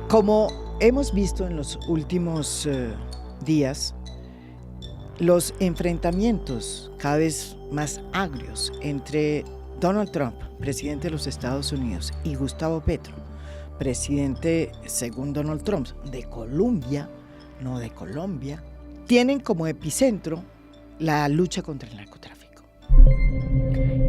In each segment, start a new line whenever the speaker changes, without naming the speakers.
Como hemos visto en los últimos días, los enfrentamientos cada vez más agrios entre Donald Trump, presidente de los Estados Unidos, y Gustavo Petro, presidente, según Donald Trump, de Colombia, no de Colombia, tienen como epicentro la lucha contra el narcotráfico.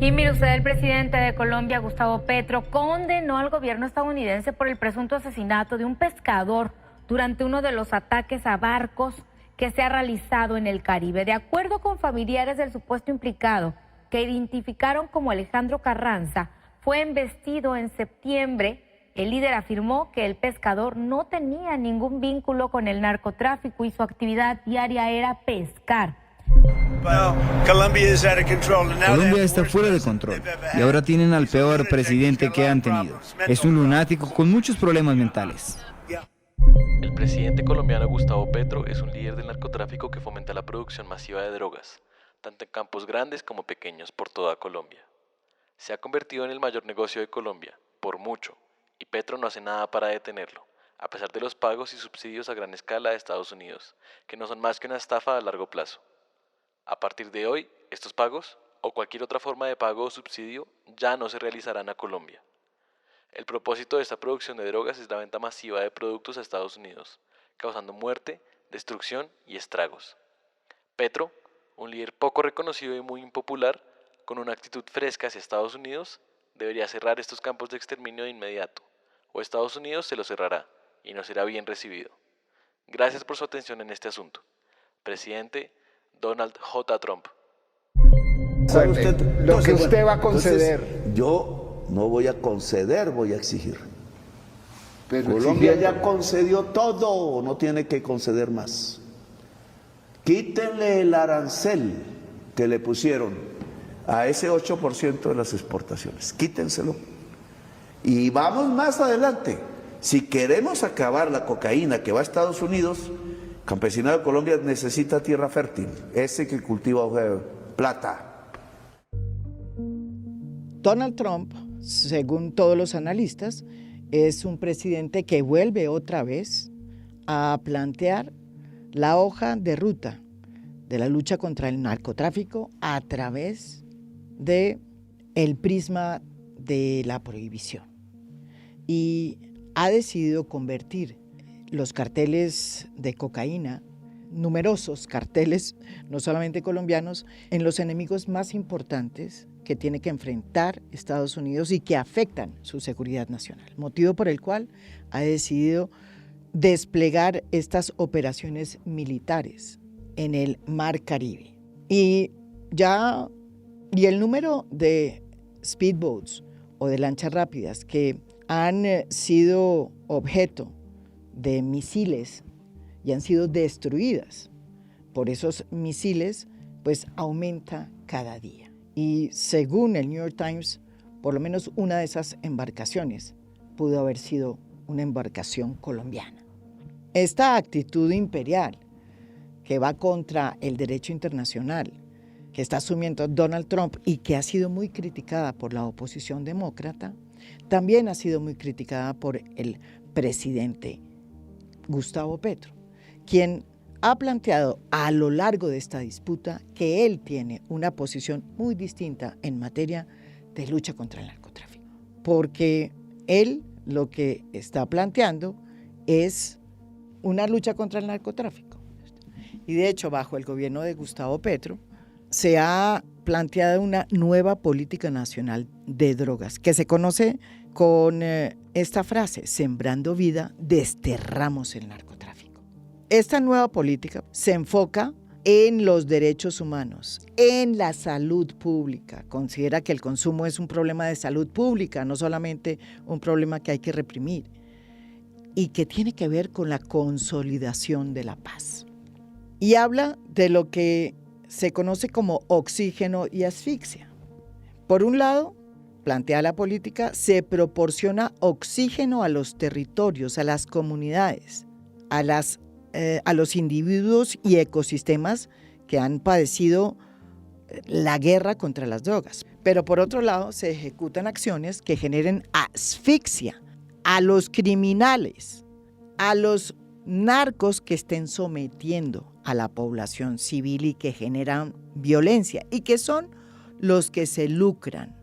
Y mire usted, el presidente de Colombia, Gustavo Petro, condenó al gobierno estadounidense por el presunto asesinato de un pescador durante uno de los ataques a barcos que se ha realizado en el Caribe. De acuerdo con familiares del supuesto implicado, que identificaron como Alejandro Carranza, fue embestido en septiembre. El líder afirmó que el pescador no tenía ningún vínculo con el narcotráfico y su actividad diaria era pescar.
Colombia está fuera de control y ahora tienen al peor presidente que han tenido. Es un lunático con muchos problemas mentales.
El presidente colombiano Gustavo Petro es un líder del narcotráfico que fomenta la producción masiva de drogas, tanto en campos grandes como pequeños por toda Colombia. Se ha convertido en el mayor negocio de Colombia, por mucho, y Petro no hace nada para detenerlo, a pesar de los pagos y subsidios a gran escala de Estados Unidos, que no son más que una estafa a largo plazo. A partir de hoy, estos pagos, o cualquier otra forma de pago o subsidio, ya no se realizarán a Colombia. El propósito de esta producción de drogas es la venta masiva de productos a Estados Unidos, causando muerte, destrucción y estragos. Petro, un líder poco reconocido y muy impopular, con una actitud fresca hacia Estados Unidos, debería cerrar estos campos de exterminio de inmediato, o Estados Unidos se los cerrará y no será bien recibido. Gracias por su atención en este asunto. Presidente Donald J. Trump.
¿Sabe usted
lo que usted va a conceder?
Entonces, yo no voy a conceder, voy a exigir.
Pero
Colombia ya concedió todo, no tiene que conceder más. Quítenle el arancel que le pusieron a ese 8% de las exportaciones, quítenselo. Y vamos más adelante. Si queremos acabar la cocaína que va a Estados Unidos, Campesinado de Colombia necesita tierra fértil, ese que cultiva hoja de plata.
Donald Trump, según todos los analistas, es un presidente que vuelve otra vez a plantear la hoja de ruta de la lucha contra el narcotráfico a través de el prisma de la prohibición. Y ha decidido convertir los carteles de cocaína, numerosos carteles, no solamente colombianos, en los enemigos más importantes que tiene que enfrentar Estados Unidos y que afectan su seguridad nacional, motivo por el cual ha decidido desplegar estas operaciones militares en el Mar Caribe. Y el número de speedboats o de lanchas rápidas que han sido objeto de misiles y han sido destruidas por esos misiles, pues aumenta cada día. Y según el New York Times, por lo menos una de esas embarcaciones pudo haber sido una embarcación colombiana. Esta actitud imperial que va contra el derecho internacional, que está asumiendo Donald Trump y que ha sido muy criticada por la oposición demócrata, también ha sido muy criticada por el presidente Gustavo Petro, quien ha planteado a lo largo de esta disputa que él tiene una posición muy distinta en materia de lucha contra el narcotráfico, porque él lo que está planteando es una lucha contra el narcotráfico. Y de hecho, bajo el gobierno de Gustavo Petro, se ha planteado una nueva política nacional de drogas, que se conoce con esta frase: sembrando vida, desterramos el narcotráfico. Esta nueva política se enfoca en los derechos humanos, en la salud pública. Considera que el consumo es un problema de salud pública, no solamente un problema que hay que reprimir, y que tiene que ver con la consolidación de la paz. Y habla de lo que se conoce como oxígeno y asfixia. Por un lado, plantea la política, se proporciona oxígeno a los territorios, a las comunidades, a los individuos y ecosistemas que han padecido la guerra contra las drogas. Pero por otro lado, se ejecutan acciones que generen asfixia a los criminales a los narcos que estén sometiendo a la población civil y que generan violencia y que son los que se lucran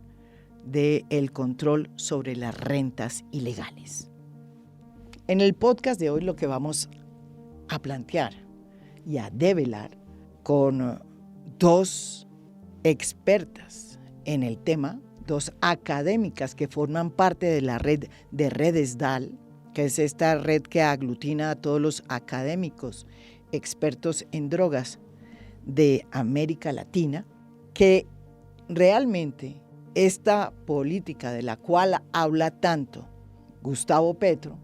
del control sobre las rentas ilegales. En el podcast de hoy lo que vamos a plantear y a develar con dos expertas en el tema, dos académicas que forman parte de la red de Redes DAL, que es esta red que aglutina a todos los académicos expertos en drogas de América Latina, que realmente esta política de la cual habla tanto Gustavo Petro,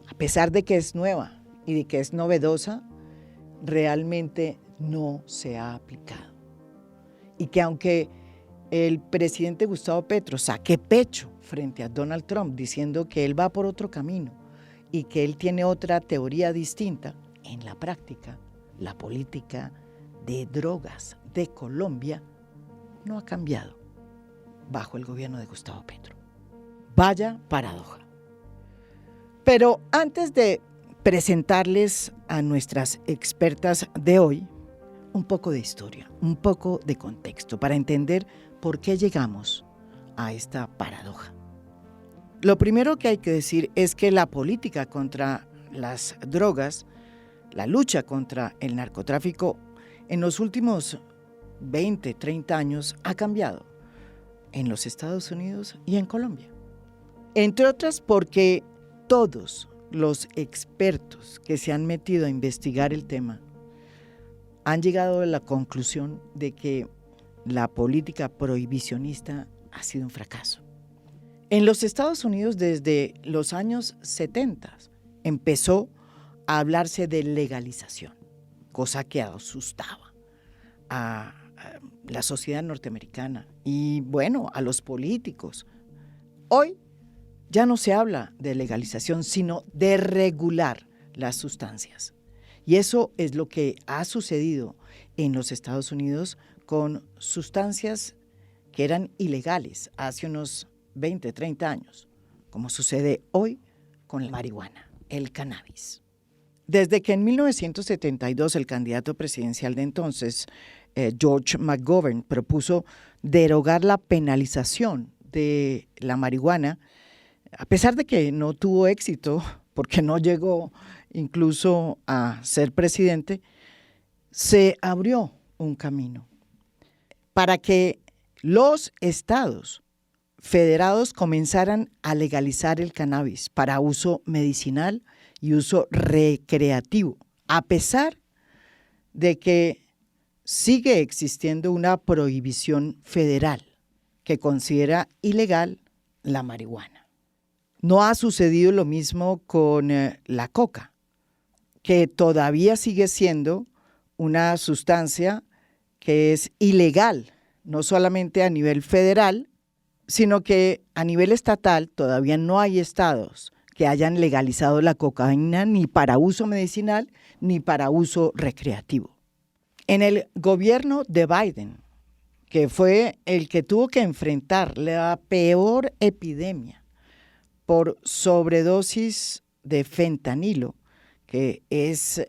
a pesar de que es nueva y de que es novedosa, realmente no se ha aplicado. Y que aunque el presidente Gustavo Petro saque pecho frente a Donald Trump diciendo que él va por otro camino y que él tiene otra teoría distinta, en la práctica, la política de drogas de Colombia no ha cambiado bajo el gobierno de Gustavo Petro. Vaya paradoja. Pero antes de presentarles a nuestras expertas de hoy, un poco de historia, un poco de contexto para entender por qué llegamos a esta paradoja. Lo primero que hay que decir es que la política contra las drogas, la lucha contra el narcotráfico en los últimos 20, 30 años ha cambiado en los Estados Unidos y en Colombia. Entre otras porque todos los expertos que se han metido a investigar el tema han llegado a la conclusión de que la política prohibicionista ha sido un fracaso. En los Estados Unidos, desde los años 70, empezó a hablarse de legalización, cosa que asustaba a la sociedad norteamericana y, bueno, a los políticos. Hoy ya no se habla de legalización, sino de regular las sustancias. Y eso es lo que ha sucedido en los Estados Unidos con sustancias que eran ilegales hace unos 20, 30 años, como sucede hoy con la marihuana, el cannabis. Desde que en 1972 el candidato presidencial de entonces, George McGovern, propuso derogar la penalización de la marihuana, a pesar de que no tuvo éxito, porque no llegó incluso a ser presidente, se abrió un camino para que los estados federados comenzaran a legalizar el cannabis para uso medicinal y uso recreativo, a pesar de que sigue existiendo una prohibición federal que considera ilegal la marihuana. No ha sucedido lo mismo con la coca, que todavía sigue siendo una sustancia que es ilegal, no solamente a nivel federal, sino que a nivel estatal todavía no hay estados que hayan legalizado la cocaína ni para uso medicinal ni para uso recreativo. En el gobierno de Biden, que fue el que tuvo que enfrentar la peor epidemia por sobredosis de fentanilo, que es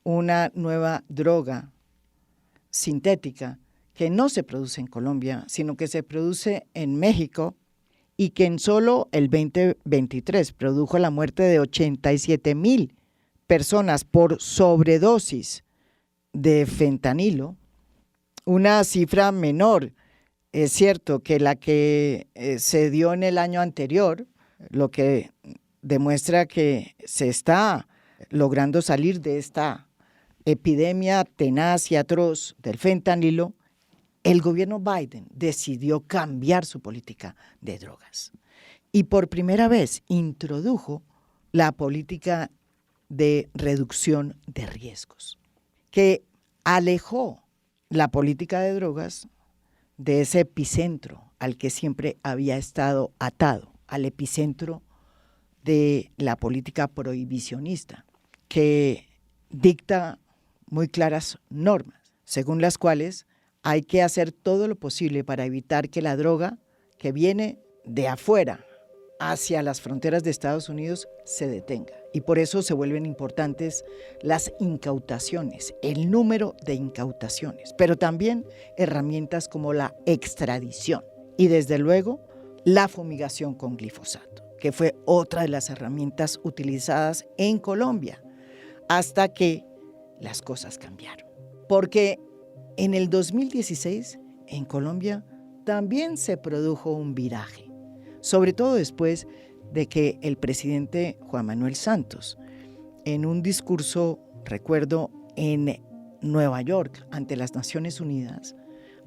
una nueva droga sintética que no se produce en Colombia, sino que se produce en México y que en solo el 2023 produjo la muerte de 87,000 personas por sobredosis de fentanilo, una cifra menor, es cierto, que la que se dio en el año anterior, lo que demuestra que se está logrando salir de esta epidemia tenaz y atroz del fentanilo. El gobierno Biden decidió cambiar su política de drogas y por primera vez introdujo la política de reducción de riesgos, que alejó la política de drogas de ese epicentro al que siempre había estado atado, al epicentro de la política prohibicionista, que dicta muy claras normas, según las cuales hay que hacer todo lo posible para evitar que la droga que viene de afuera hacia las fronteras de Estados Unidos se detenga. Y por eso se vuelven importantes las incautaciones, el número de incautaciones, pero también herramientas como la extradición y desde luego la fumigación con glifosato, que fue otra de las herramientas utilizadas en Colombia hasta que las cosas cambiaron. Porque en el 2016 en Colombia también se produjo un viraje, sobre todo después de que el presidente Juan Manuel Santos, en un discurso, recuerdo, en Nueva York ante las Naciones Unidas,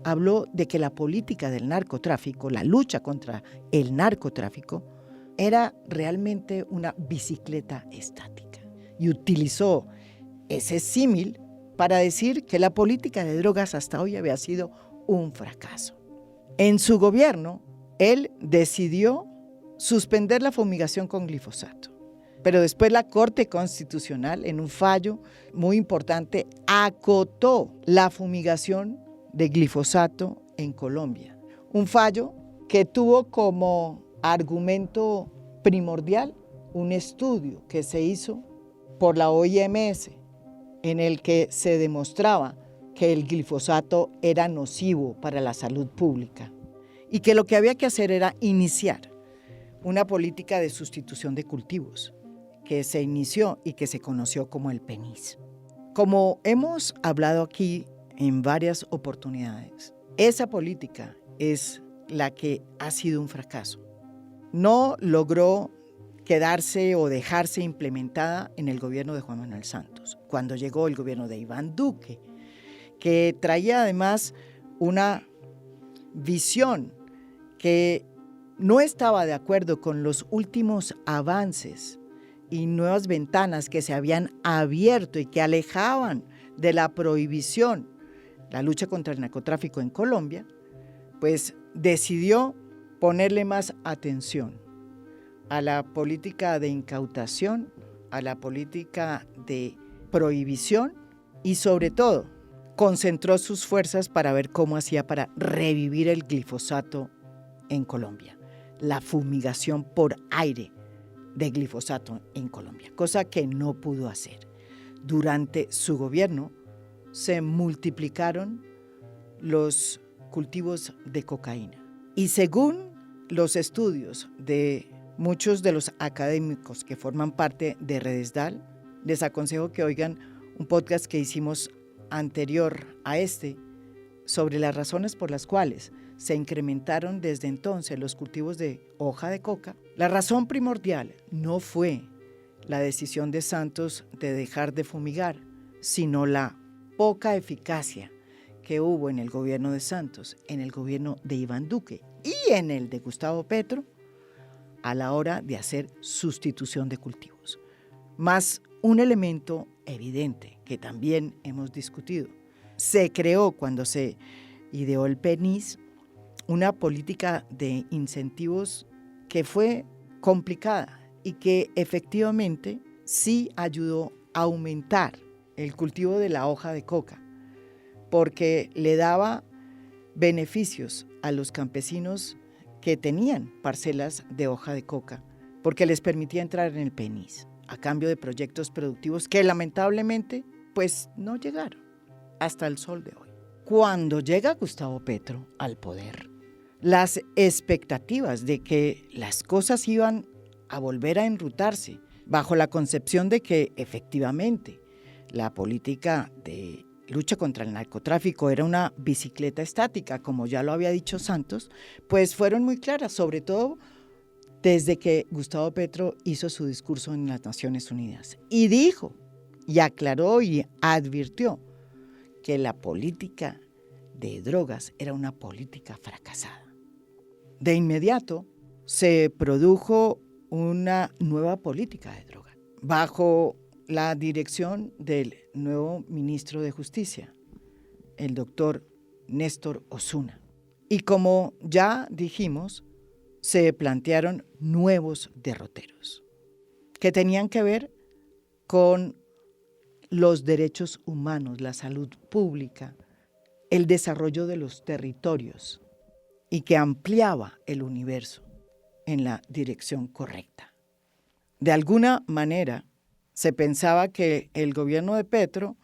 habló de que la política del narcotráfico, la lucha contra el narcotráfico, era realmente una bicicleta estática. Y utilizó ese símil para decir que la política de drogas hasta hoy había sido un fracaso. En su gobierno, él decidió suspender la fumigación con glifosato. Pero después la Corte Constitucional, en un fallo muy importante, acotó la fumigación de glifosato en Colombia. Un fallo que tuvo como argumento primordial un estudio que se hizo por la OMS, en el que se demostraba que el glifosato era nocivo para la salud pública y que lo que había que hacer era iniciar una política de sustitución de cultivos que se inició y que se conoció como el PENIS. Como hemos hablado aquí en varias oportunidades, esa política es la que ha sido un fracaso. No logró quedarse o dejarse implementada en el gobierno de Juan Manuel Santos, cuando llegó el gobierno de Iván Duque, que traía además una visión que no estaba de acuerdo con los últimos avances y nuevas ventanas que se habían abierto y que alejaban de la prohibición la lucha contra el narcotráfico en Colombia, pues decidió ponerle más atención a la política de incautación, a la política de prohibición y sobre todo concentró sus fuerzas para ver cómo hacía para revivir el glifosato en Colombia, la fumigación por aire de glifosato en Colombia, cosa que no pudo hacer. Durante su gobierno se multiplicaron los cultivos de cocaína y según los estudios de muchos de los académicos que forman parte de Redesdal, les aconsejo que oigan un podcast que hicimos anterior a este sobre las razones por las cuales se incrementaron desde entonces los cultivos de hoja de coca. La razón primordial no fue la decisión de Santos de dejar de fumigar, sino la poca eficacia que hubo en el gobierno de Santos, en el gobierno de Iván Duque y en el de Gustavo Petro a la hora de hacer sustitución de cultivos. Más un elemento evidente que también hemos discutido. Se creó cuando se ideó el PENIS una política de incentivos que fue complicada y que efectivamente sí ayudó a aumentar el cultivo de la hoja de coca, porque le daba beneficios a los campesinos que tenían parcelas de hoja de coca, porque les permitía entrar en el PENIS a cambio de proyectos productivos que lamentablemente pues no llegaron hasta el sol de hoy. Cuando llega Gustavo Petro al poder, las expectativas de que las cosas iban a volver a enrutarse bajo la concepción de que efectivamente la política de lucha contra el narcotráfico era una bicicleta estática, como ya lo había dicho Santos, pues fueron muy claras, sobre todo desde que Gustavo Petro hizo su discurso en las Naciones Unidas y dijo y aclaró y advirtió que la política de drogas era una política fracasada. De inmediato se produjo una nueva política de droga bajo la dirección del nuevo ministro de Justicia, el doctor Néstor Osuna. Y como ya dijimos, se plantearon nuevos derroteros que tenían que ver con los derechos humanos, la salud pública, el desarrollo de los territorios y que ampliaba el universo en la dirección correcta. De alguna manera, se pensaba que el gobierno de Petro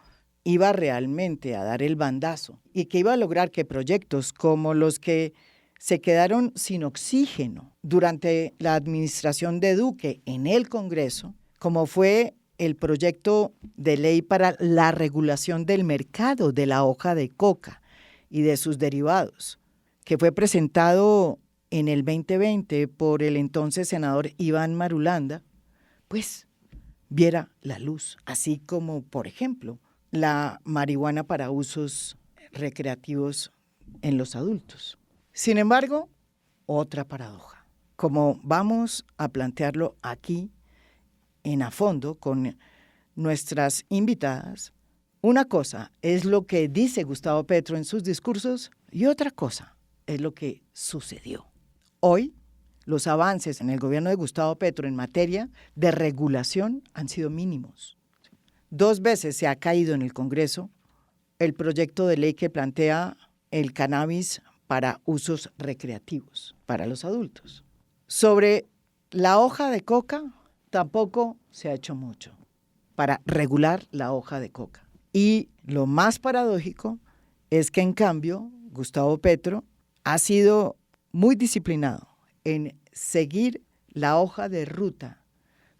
iba realmente a dar el bandazo y que iba a lograr que proyectos como los que se quedaron sin oxígeno durante la administración de Duque en el Congreso, como fue el proyecto de ley para la regulación del mercado de la hoja de coca y de sus derivados, que fue presentado en el 2020 por el entonces senador Iván Marulanda, pues viera la luz, así como, por ejemplo, la marihuana para usos recreativos en los adultos. Sin embargo, otra paradoja. Como vamos a plantearlo aquí en A Fondo con nuestras invitadas, una cosa es lo que dice Gustavo Petro en sus discursos y otra cosa es lo que sucedió. Hoy, los avances en el gobierno de Gustavo Petro en materia de regulación han sido mínimos. 2 veces se ha caído en el Congreso el proyecto de ley que plantea el cannabis para usos recreativos para los adultos. Sobre la hoja de coca tampoco se ha hecho mucho para regular la hoja de coca. Y lo más paradójico es que en cambio Gustavo Petro ha sido muy disciplinado en seguir la hoja de ruta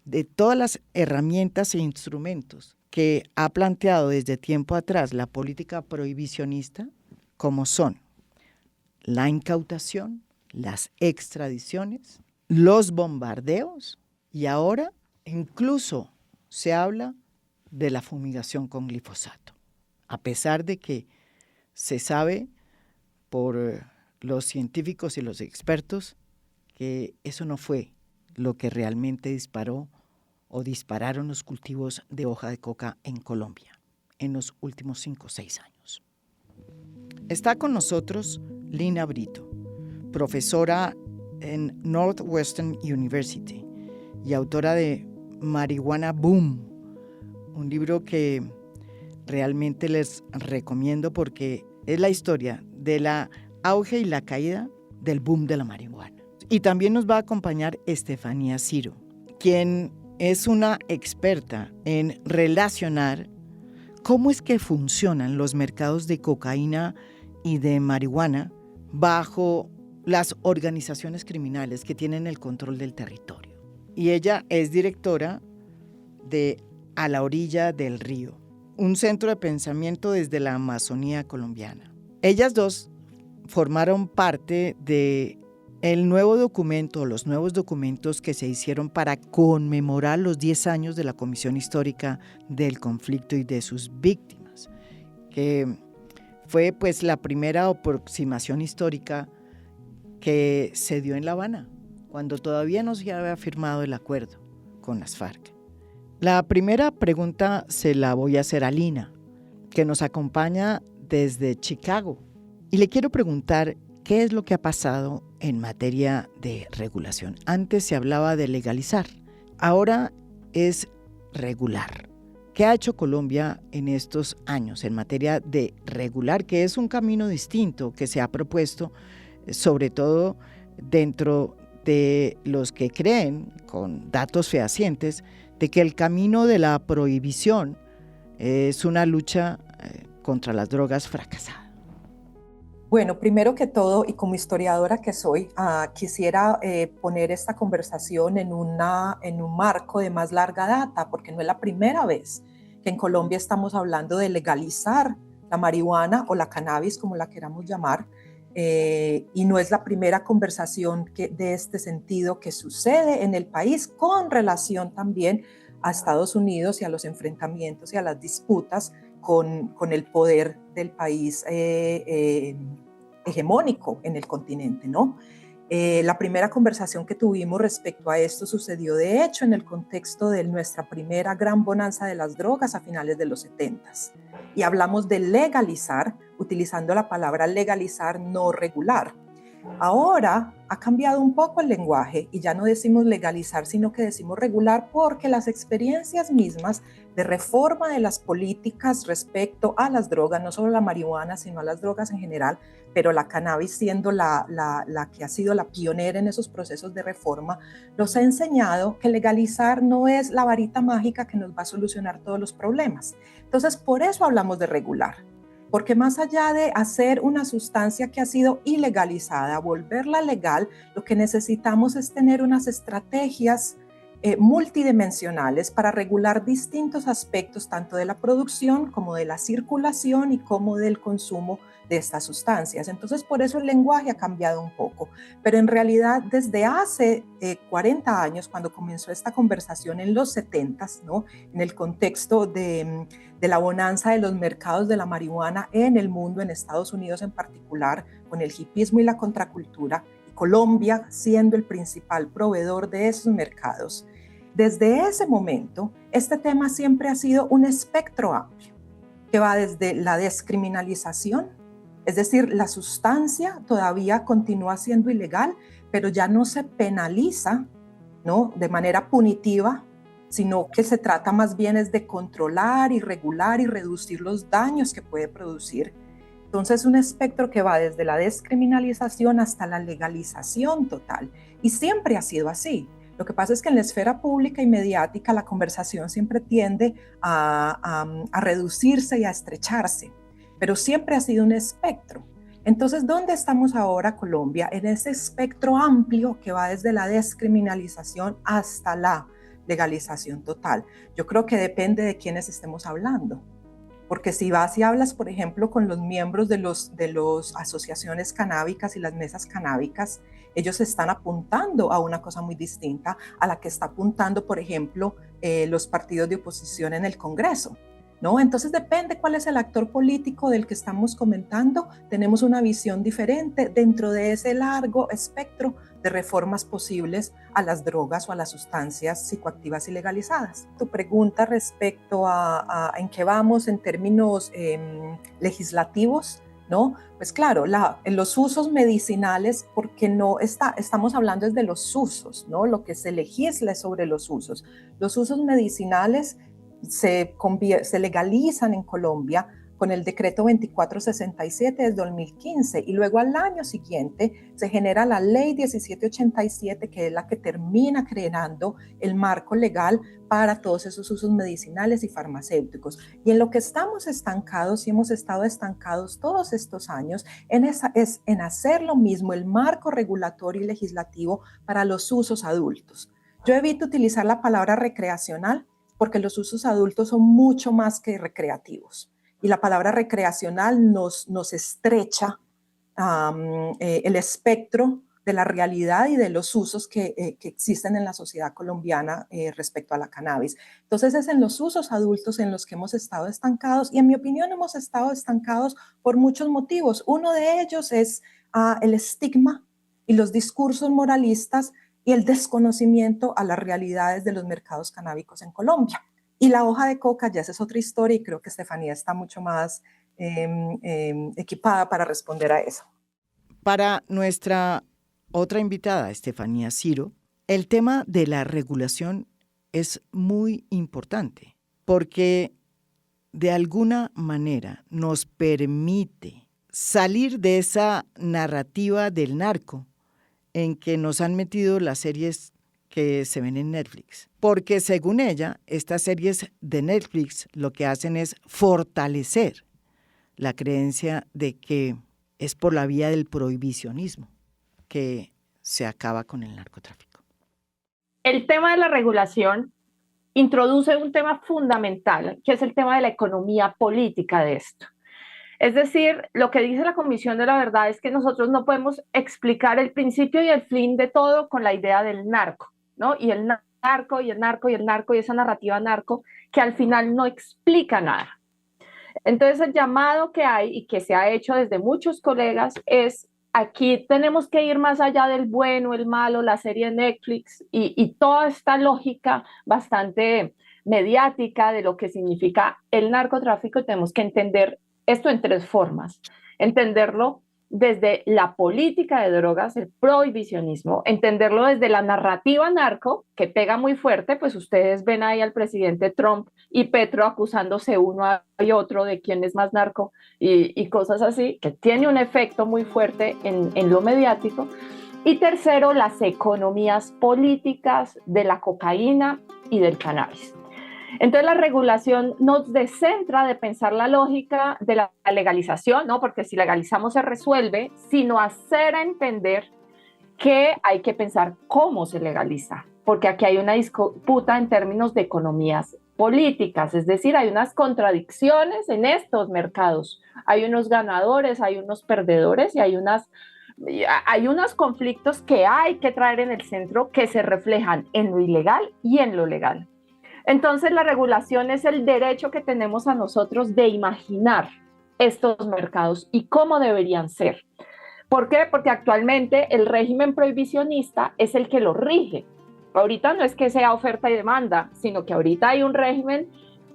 de todas las herramientas e instrumentos que ha planteado desde tiempo atrás la política prohibicionista, como son la incautación, las extradiciones, los bombardeos y ahora incluso se habla de la fumigación con glifosato, a pesar de que se sabe por los científicos y los expertos que eso no fue lo que realmente disparó o dispararon los cultivos de hoja de coca en Colombia en los últimos 5 o 6 años. Está con nosotros Lina Brito, profesora en Northwestern University y autora de Marihuana Boom, un libro que realmente les recomiendo porque es la historia de la auge y la caída del boom de la marihuana. Y también nos va a acompañar Estefanía Ciro, quien es una experta en relacionar cómo es que funcionan los mercados de cocaína y de marihuana bajo las organizaciones criminales que tienen el control del territorio. Y ella es directora de A la Orilla del Río, un centro de pensamiento desde la Amazonía colombiana. Ellas dos formaron parte de el nuevo documento, los nuevos documentos que se hicieron para conmemorar los 10 años de la Comisión Histórica del Conflicto y de sus víctimas, que fue pues la primera aproximación histórica que se dio en La Habana, cuando todavía no se había firmado el acuerdo con las FARC. La primera pregunta se la voy a hacer a Lina, que nos acompaña desde Chicago. Y le quiero preguntar qué es lo que ha pasado en materia de regulación. Antes se hablaba de legalizar, ahora es regular. ¿Qué ha hecho Colombia en estos años en materia de regular, que es un camino distinto que se ha propuesto, sobre todo dentro de los que creen, con datos fehacientes, de que el camino de la prohibición es una lucha contra las drogas fracasada?
Bueno, primero que todo, y como historiadora que soy, quisiera poner esta conversación en un marco de más larga data, porque no es la primera vez que en Colombia estamos hablando de legalizar la marihuana o la cannabis, como la queramos llamar, y no es la primera conversación de este sentido que sucede en el país con relación también a Estados Unidos y a los enfrentamientos y a las disputas con el poder del país hegemónico en el continente, ¿no? La primera conversación que tuvimos respecto a esto sucedió de hecho en el contexto de nuestra primera gran bonanza de las drogas a finales de los 70s. Y hablamos de legalizar, utilizando la palabra legalizar, no regular. Ahora ha cambiado un poco el lenguaje y ya no decimos legalizar, sino que decimos regular, porque las experiencias mismas de reforma de las políticas respecto a las drogas, no solo la marihuana, sino a las drogas en general, pero la cannabis siendo la que ha sido la pionera en esos procesos de reforma, nos ha enseñado que legalizar no es la varita mágica que nos va a solucionar todos los problemas. Entonces, por eso hablamos de regular. Porque más allá de hacer una sustancia que ha sido ilegalizada, volverla legal, lo que necesitamos es tener unas estrategias multidimensionales para regular distintos aspectos, tanto de la producción como de la circulación y como del consumo de estas sustancias. Entonces, por eso el lenguaje ha cambiado un poco. Pero en realidad, desde hace 40 años, cuando comenzó esta conversación en los 70s, ¿no? En el contexto de la bonanza de los mercados de la marihuana en el mundo, en Estados Unidos en particular, con el hipismo y la contracultura, y Colombia siendo el principal proveedor de esos mercados. Desde ese momento, este tema siempre ha sido un espectro amplio, que va desde la descriminalización, es decir, la sustancia todavía continúa siendo ilegal, pero ya no se penaliza, ¿no?, de manera punitiva, sino que se trata más bien es de controlar y regular y reducir los daños que puede producir. Entonces, un espectro que va desde la descriminalización hasta la legalización total. Y siempre ha sido así. Lo que pasa es que en la esfera pública y mediática la conversación siempre tiende a reducirse y a estrecharse, pero siempre ha sido un espectro. Entonces, ¿dónde estamos ahora, Colombia? En ese espectro amplio que va desde la descriminalización hasta la legalización total. Yo creo que depende de quiénes estemos hablando, porque si vas y hablas, por ejemplo, con los miembros de los asociaciones canábicas y las mesas canábicas, ellos están apuntando a una cosa muy distinta a la que está apuntando, por ejemplo, los partidos de oposición en el Congreso, ¿no? Entonces depende cuál es el actor político del que estamos comentando, tenemos una visión diferente dentro de ese largo espectro de reformas posibles a las drogas o a las sustancias psicoactivas ilegalizadas. Tu pregunta respecto a en qué vamos en términos legislativos, ¿no? Pues claro, en los usos medicinales, porque no estamos hablando desde los usos, ¿no? Lo que se legisla sobre los usos. Los usos medicinales se legalizan en Colombia con el decreto 2467 de 2015 y luego al año siguiente se genera la ley 1787, que es la que termina creando el marco legal para todos esos usos medicinales y farmacéuticos. Y en lo que estamos estancados y hemos estado estancados todos estos años es en hacer lo mismo, el marco regulatorio y legislativo para los usos adultos. Yo evito utilizar la palabra recreacional porque los usos adultos son mucho más que recreativos. Y la palabra recreacional nos estrecha el espectro de la realidad y de los usos que existen en la sociedad colombiana respecto a la cannabis. Entonces es en los usos adultos en los que hemos estado estancados y en mi opinión hemos estado estancados por muchos motivos. Uno de ellos es el estigma y los discursos moralistas y el desconocimiento a las realidades de los mercados canábicos en Colombia. Y la hoja de coca ya esa es otra historia y creo que Estefanía está mucho más equipada para responder a eso.
Para nuestra otra invitada, Estefanía Ciro, el tema de la regulación es muy importante porque de alguna manera nos permite salir de esa narrativa del narco en que nos han metido las series que se ven en Netflix. Porque según ella, estas series de Netflix lo que hacen es fortalecer la creencia de que es por la vía del prohibicionismo que se acaba con el narcotráfico.
El tema de la regulación introduce un tema fundamental, que es el tema de la economía política de esto. Es decir, lo que dice la Comisión de la Verdad es que nosotros no podemos explicar el principio y el fin de todo con la idea del narco, ¿no? Y el narco, y el narco, y el narco, y esa narrativa narco que al final no explica nada. Entonces, el llamado que hay y que se ha hecho desde muchos colegas es: aquí tenemos que ir más allá del bueno, el malo, la serie de Netflix y toda esta lógica bastante mediática de lo que significa el narcotráfico. Tenemos que entender esto en tres formas. Entenderlo desde la política de drogas, el prohibicionismo, entenderlo desde la narrativa narco, que pega muy fuerte, pues ustedes ven ahí al presidente Trump y Petro acusándose uno y otro de quién es más narco y cosas así, que tiene un efecto muy fuerte en lo mediático. Y tercero, las economías políticas de la cocaína y del cannabis. Entonces la regulación nos descentra de pensar la lógica de la legalización, ¿no? Porque si legalizamos se resuelve, sino hacer entender que hay que pensar cómo se legaliza, porque aquí hay una disputa en términos de economías políticas, es decir, hay unas contradicciones en estos mercados, hay unos ganadores, hay unos perdedores y hay unos conflictos que hay que traer en el centro que se reflejan en lo ilegal y en lo legal. Entonces la regulación es el derecho que tenemos a nosotros de imaginar estos mercados y cómo deberían ser. ¿Por qué? Porque actualmente el régimen prohibicionista es el que lo rige. Ahorita no es que sea oferta y demanda, sino que ahorita hay un régimen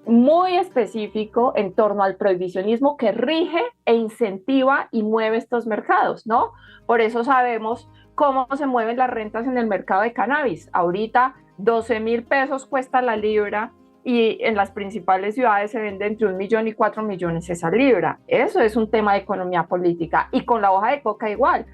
muy específico en torno al prohibicionismo que rige e incentiva y mueve estos mercados, ¿no? Por eso sabemos cómo se mueven las rentas en el mercado de cannabis. Ahorita 12,000 pesos cuesta la libra y en las principales ciudades se vende entre 1 millón y 4 millones esa libra. Eso es un tema de economía política. Y con la hoja de coca igual.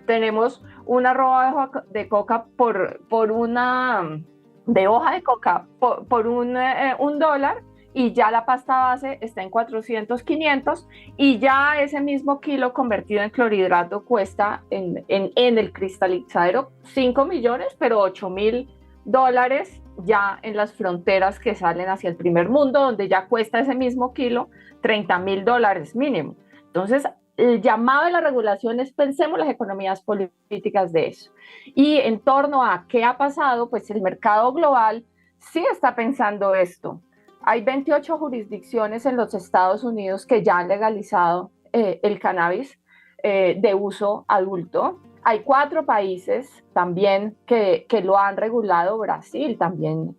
Tenemos una roba de coca por una de hoja de coca por un dólar, y ya la pasta base está en 400, 500, y ya ese mismo kilo convertido en clorhidrato cuesta en el cristalizadero 5 millones, pero $8,000 ya en las fronteras que salen hacia el primer mundo, donde ya cuesta ese mismo kilo $30,000 mínimo. Entonces, el llamado de la regulación es pensemos las economías políticas de eso. Y en torno a qué ha pasado, pues el mercado global sí está pensando esto. Hay 28 jurisdicciones en los Estados Unidos que ya han legalizado el cannabis de uso adulto. Hay 4 países también que lo han regulado. Brasil también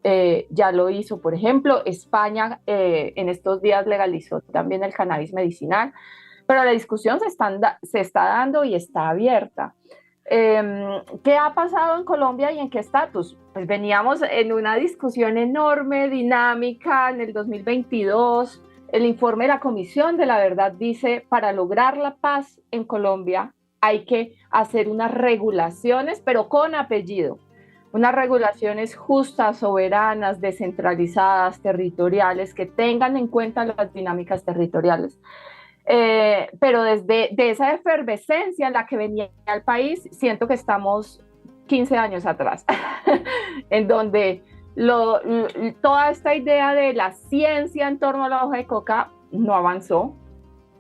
ya lo hizo, por ejemplo. España en estos días legalizó también el cannabis medicinal. Pero la discusión se está dando y está abierta. ¿Qué ha pasado en Colombia y en qué estatus? Pues veníamos en una discusión enorme, dinámica, en el 2022. El informe de la Comisión de la Verdad dice, para lograr la paz en Colombia hay que hacer unas regulaciones, pero con apellido. Unas regulaciones justas, soberanas, descentralizadas, territoriales, que tengan en cuenta las dinámicas territoriales. Pero de esa efervescencia en la que venía el país, siento que estamos 15 años atrás, en donde toda esta idea de la ciencia en torno a la hoja de coca no avanzó,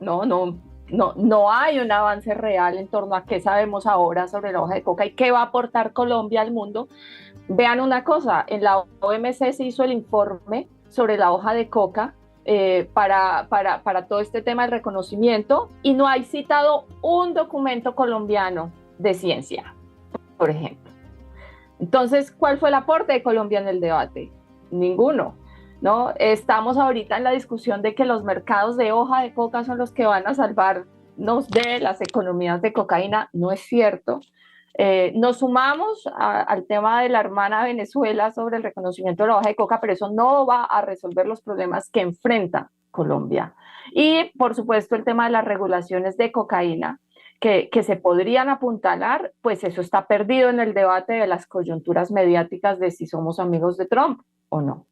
no hay un avance real en torno a qué sabemos ahora sobre la hoja de coca y qué va a aportar Colombia al mundo. Vean una cosa, en la OMC se hizo el informe sobre la hoja de coca, para todo este tema del reconocimiento, y no hay citado un documento colombiano de ciencia, por ejemplo. Entonces, ¿cuál fue el aporte de Colombia en el debate? Ninguno, ¿no? Estamos ahorita en la discusión de que los mercados de hoja de coca son los que van a salvarnos de las economías de cocaína. No es cierto. Nos sumamos al tema de la hermana Venezuela sobre el reconocimiento de la hoja de coca, pero eso no va a resolver los problemas que enfrenta Colombia. Y, por supuesto, el tema de las regulaciones de cocaína que se podrían apuntalar, pues eso está perdido en el debate de las coyunturas mediáticas de si somos amigos de Trump o no.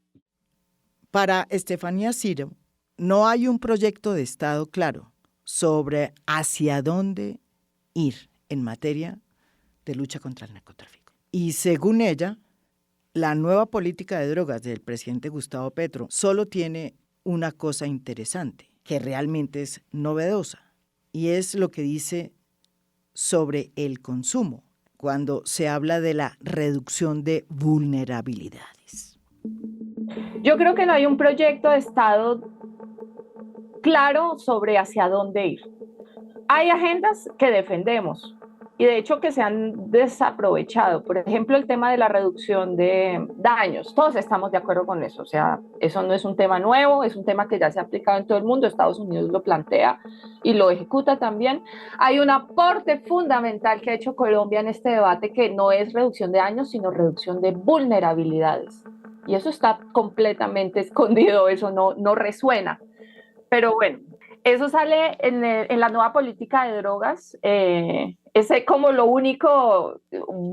Para Estefanía Ciro, no hay un proyecto de Estado claro sobre hacia dónde ir en materia de lucha contra el narcotráfico. Y según ella, la nueva política de drogas del presidente Gustavo Petro solo tiene una cosa interesante, que realmente es novedosa, y es lo que dice sobre el consumo, cuando se habla de la reducción de vulnerabilidades.
Yo creo que no hay un proyecto de Estado claro sobre hacia dónde ir. Hay agendas que defendemos, y de hecho que se han desaprovechado. Por ejemplo, el tema de la reducción de daños, todos estamos de acuerdo con eso, o sea, eso no es un tema nuevo, es un tema que ya se ha aplicado en todo el mundo, Estados Unidos lo plantea y lo ejecuta también. Hay un aporte fundamental que ha hecho Colombia en este debate que no es reducción de daños, sino reducción de vulnerabilidades. Y eso está completamente escondido, eso no resuena. Pero bueno, eso sale en la nueva política de drogas. Ese como lo único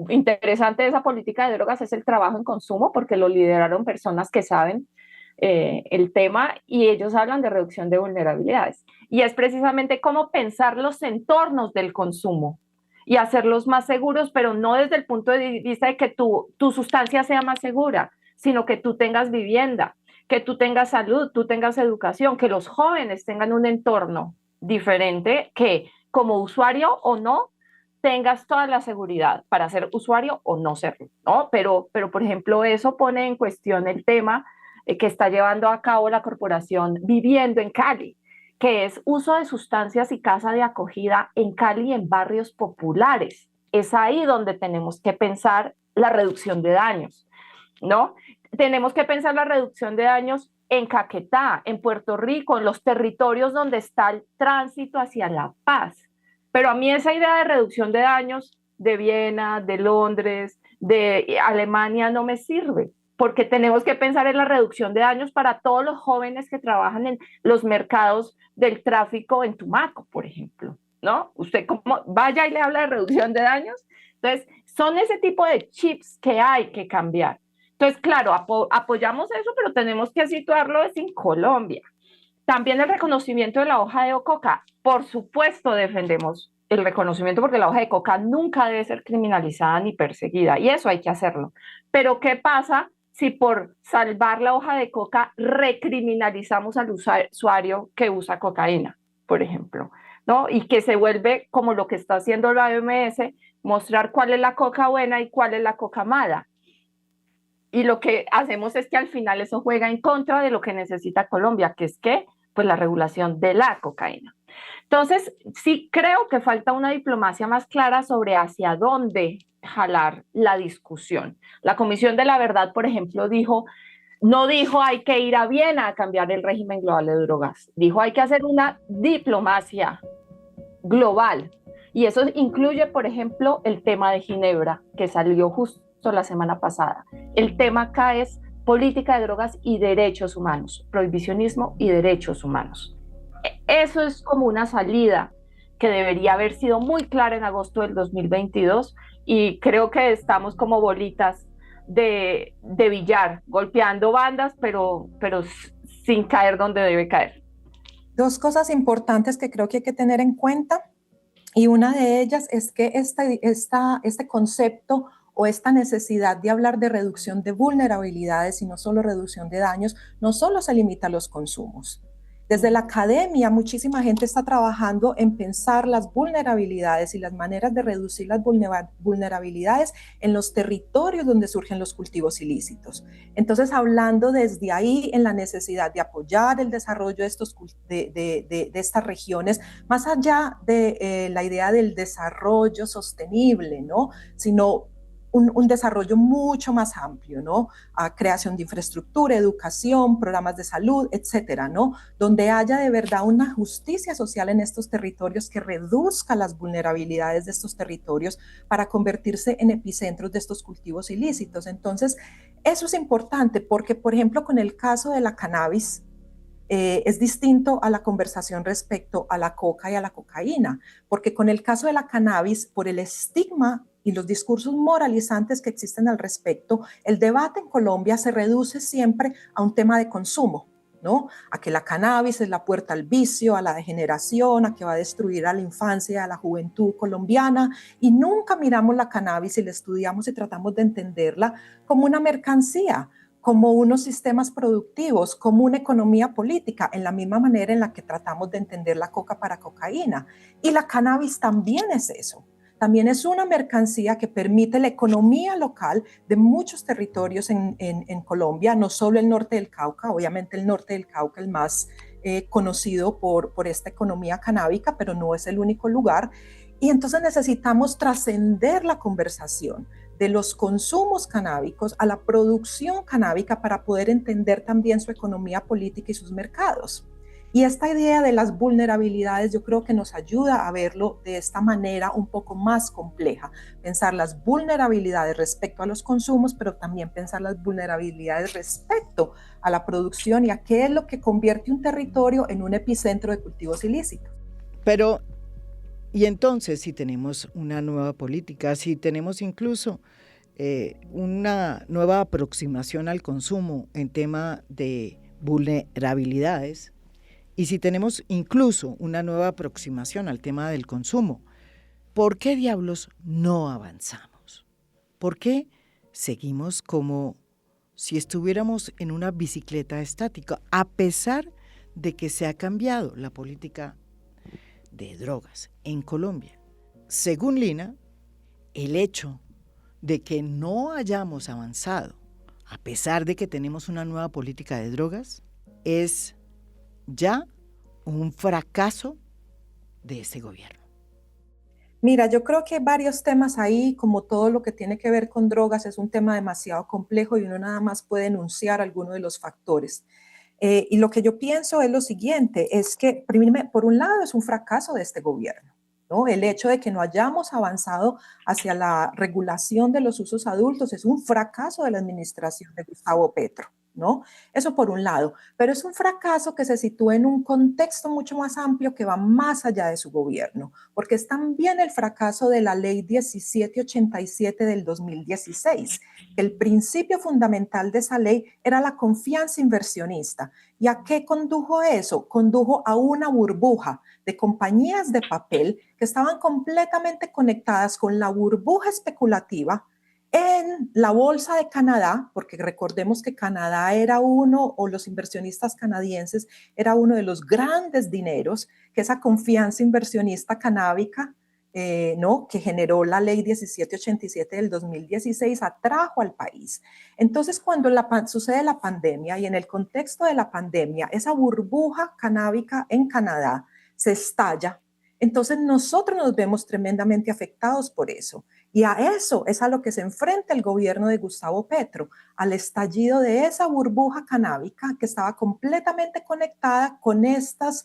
interesante de esa política de drogas es el trabajo en consumo, porque lo lideraron personas que saben el tema y ellos hablan de reducción de vulnerabilidades. Y es precisamente cómo pensar los entornos del consumo y hacerlos más seguros, pero no desde el punto de vista de que tu sustancia sea más segura, sino que tú tengas vivienda, que tú tengas salud, tú tengas educación, que los jóvenes tengan un entorno diferente, que como usuario o no, tengas toda la seguridad para ser usuario o no serlo, ¿no? Pero por ejemplo, eso pone en cuestión el tema que está llevando a cabo la corporación Viviendo en Cali, que es uso de sustancias y casa de acogida en Cali en barrios populares. Es ahí donde tenemos que pensar la reducción de daños, ¿no? Tenemos que pensar la reducción de daños en Caquetá, en Puerto Rico, en los territorios donde está el tránsito hacia la paz. Pero a mí esa idea de reducción de daños de Viena, de Londres, de Alemania no me sirve, porque tenemos que pensar en la reducción de daños para todos los jóvenes que trabajan en los mercados del tráfico en Tumaco, por ejemplo, ¿no? Usted como vaya y le habla de reducción de daños. Entonces, son ese tipo de chips que hay que cambiar. Entonces, claro, apoyamos eso, pero tenemos que situarlo en Colombia. También el reconocimiento de la hoja de coca. Por supuesto defendemos el reconocimiento porque la hoja de coca nunca debe ser criminalizada ni perseguida, y eso hay que hacerlo. Pero ¿qué pasa si por salvar la hoja de coca recriminalizamos al usuario que usa cocaína, por ejemplo, ¿no? Y que se vuelve como lo que está haciendo la OMS, mostrar cuál es la coca buena y cuál es la coca mala. Y lo que hacemos es que al final eso juega en contra de lo que necesita Colombia, que es que, pues la regulación de la cocaína. Entonces, sí creo que falta una diplomacia más clara sobre hacia dónde jalar la discusión. La Comisión de la Verdad, por ejemplo, no dijo hay que ir a Viena a cambiar el régimen global de drogas, dijo hay que hacer una diplomacia global. Y eso incluye, por ejemplo, el tema de Ginebra, que salió justo la semana pasada. El tema acá es política de drogas y derechos humanos, prohibicionismo y derechos humanos. Eso es como una salida que debería haber sido muy clara en agosto del 2022 y creo que estamos como bolitas de billar, golpeando bandas, pero sin caer donde debe caer.
Dos cosas importantes que creo que hay que tener en cuenta, y una de ellas es que este concepto o esta necesidad de hablar de reducción de vulnerabilidades y no solo reducción de daños, no solo se limita a los consumos. Desde la academia, muchísima gente está trabajando en pensar las vulnerabilidades y las maneras de reducir las vulnerabilidades en los territorios donde surgen los cultivos ilícitos. Entonces, hablando desde ahí en la necesidad de apoyar el desarrollo de estas regiones, más allá de la idea del desarrollo sostenible, ¿no? Sino un desarrollo mucho más amplio, ¿no? A creación de infraestructura, educación, programas de salud, etcétera, ¿no? Donde haya de verdad una justicia social en estos territorios que reduzca las vulnerabilidades de estos territorios para convertirse en epicentros de estos cultivos ilícitos. Entonces, eso es importante porque, por ejemplo, con el caso de la cannabis, es distinto a la conversación respecto a la coca y a la cocaína, porque con el caso de la cannabis, por el estigma y los discursos moralizantes que existen al respecto, el debate en Colombia se reduce siempre a un tema de consumo, ¿no? A que la cannabis es la puerta al vicio, a la degeneración, a que va a destruir a la infancia, a la juventud colombiana, y nunca miramos la cannabis y la estudiamos y tratamos de entenderla como una mercancía, como unos sistemas productivos, como una economía política, en la misma manera en la que tratamos de entender la coca para cocaína. Y la cannabis también es eso. También es una mercancía que permite la economía local de muchos territorios en Colombia, no solo el norte del Cauca, obviamente el norte del Cauca el más conocido por esta economía canábica, pero no es el único lugar. Y entonces necesitamos trascender la conversación de los consumos canábicos a la producción canábica para poder entender también su economía política y sus mercados. Y esta idea de las vulnerabilidades yo creo que nos ayuda a verlo de esta manera un poco más compleja. Pensar las vulnerabilidades respecto a los consumos, pero también pensar las vulnerabilidades respecto a la producción y a qué es lo que convierte un territorio en un epicentro de cultivos ilícitos.
Pero, y entonces, si tenemos una nueva política, si tenemos incluso una nueva aproximación al consumo en tema de vulnerabilidades, y si tenemos incluso una nueva aproximación al tema del consumo, ¿por qué diablos no avanzamos? ¿Por qué seguimos como si estuviéramos en una bicicleta estática, a pesar de que se ha cambiado la política de drogas en Colombia? Según Lina, el hecho de que no hayamos avanzado, a pesar de que tenemos una nueva política de drogas, es ya un fracaso de ese gobierno.
Mira, yo creo que hay varios temas ahí, como todo lo que tiene que ver con drogas, es un tema demasiado complejo y uno nada más puede enunciar algunos de los factores. Y lo que yo pienso es lo siguiente, es que por un lado es un fracaso de este gobierno, ¿no? El hecho de que no hayamos avanzado hacia la regulación de los usos adultos es un fracaso de la administración de Gustavo Petro, ¿no? Eso por un lado, pero es un fracaso que se sitúa en un contexto mucho más amplio que va más allá de su gobierno, porque es también el fracaso de la ley 1787 del 2016. El principio fundamental de esa ley era la confianza inversionista. ¿Y a qué condujo eso? Condujo a una burbuja de compañías de papel que estaban completamente conectadas con la burbuja especulativa en la bolsa de Canadá, porque recordemos que Canadá era o los inversionistas canadienses, era uno de los grandes dineros que esa confianza inversionista canábica, ¿no?, que generó la ley 1787 del 2016, atrajo al país. Entonces, cuando sucede la pandemia y en el contexto de la pandemia, esa burbuja canábica en Canadá se estalla, entonces nosotros nos vemos tremendamente afectados por eso. Y a eso es a lo que se enfrenta el gobierno de Gustavo Petro, al estallido de esa burbuja canábica que estaba completamente conectada con estas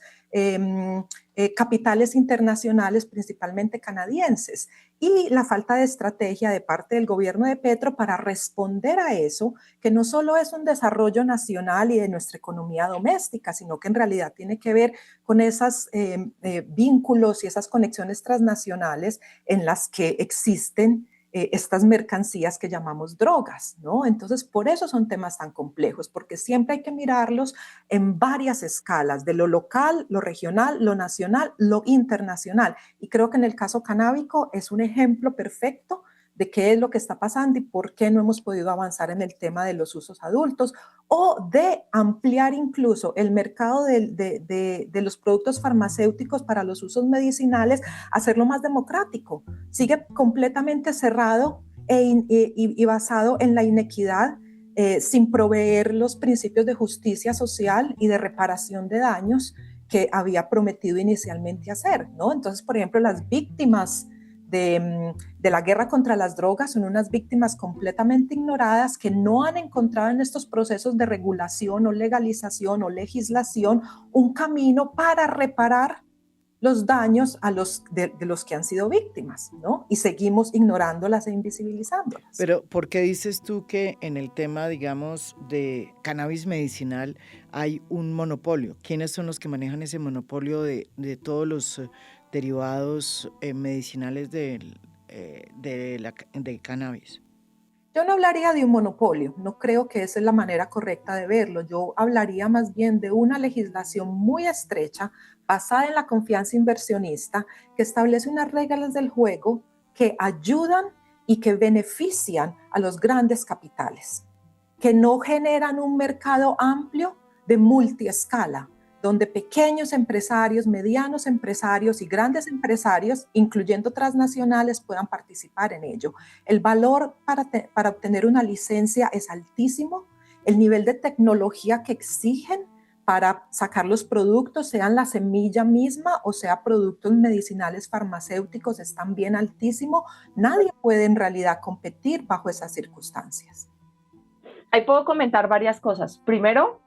capitales internacionales, principalmente canadienses, y la falta de estrategia de parte del gobierno de Petro para responder a eso, que no solo es un desarrollo nacional y de nuestra economía doméstica, sino que en realidad tiene que ver con esos vínculos y esas conexiones transnacionales en las que existen estas mercancías que llamamos drogas, ¿no? Entonces, por eso son temas tan complejos, porque siempre hay que mirarlos en varias escalas, de lo local, lo regional, lo nacional, lo internacional. Y creo que en el caso canábico es un ejemplo perfecto de qué es lo que está pasando y por qué no hemos podido avanzar en el tema de los usos adultos o de ampliar incluso el mercado de los productos farmacéuticos para los usos medicinales, hacerlo más democrático. Sigue completamente cerrado y basado en la inequidad, sin proveer los principios de justicia social y de reparación de daños que había prometido inicialmente hacer, ¿no? Entonces, por ejemplo, las víctimas de la guerra contra las drogas son unas víctimas completamente ignoradas que no han encontrado en estos procesos de regulación o legalización o legislación un camino para reparar los daños de los que han sido víctimas, ¿no? Y seguimos ignorándolas e invisibilizándolas.
Pero, ¿por qué dices tú que en el tema, digamos, de cannabis medicinal hay un monopolio? ¿Quiénes son los que manejan ese monopolio de todos los derivados medicinales de cannabis?
Yo no hablaría de un monopolio, no creo que esa es la manera correcta de verlo. Yo hablaría más bien de una legislación muy estrecha, basada en la confianza inversionista, que establece unas reglas del juego que ayudan y que benefician a los grandes capitales, que no generan un mercado amplio de multiescala, donde pequeños empresarios, medianos empresarios y grandes empresarios, incluyendo transnacionales, puedan participar en ello. El valor para obtener una licencia es altísimo, el nivel de tecnología que exigen para sacar los productos, sean la semilla misma o sea productos medicinales farmacéuticos, es también altísimo. Nadie puede en realidad competir bajo esas circunstancias.
Ahí puedo comentar varias cosas. Primero,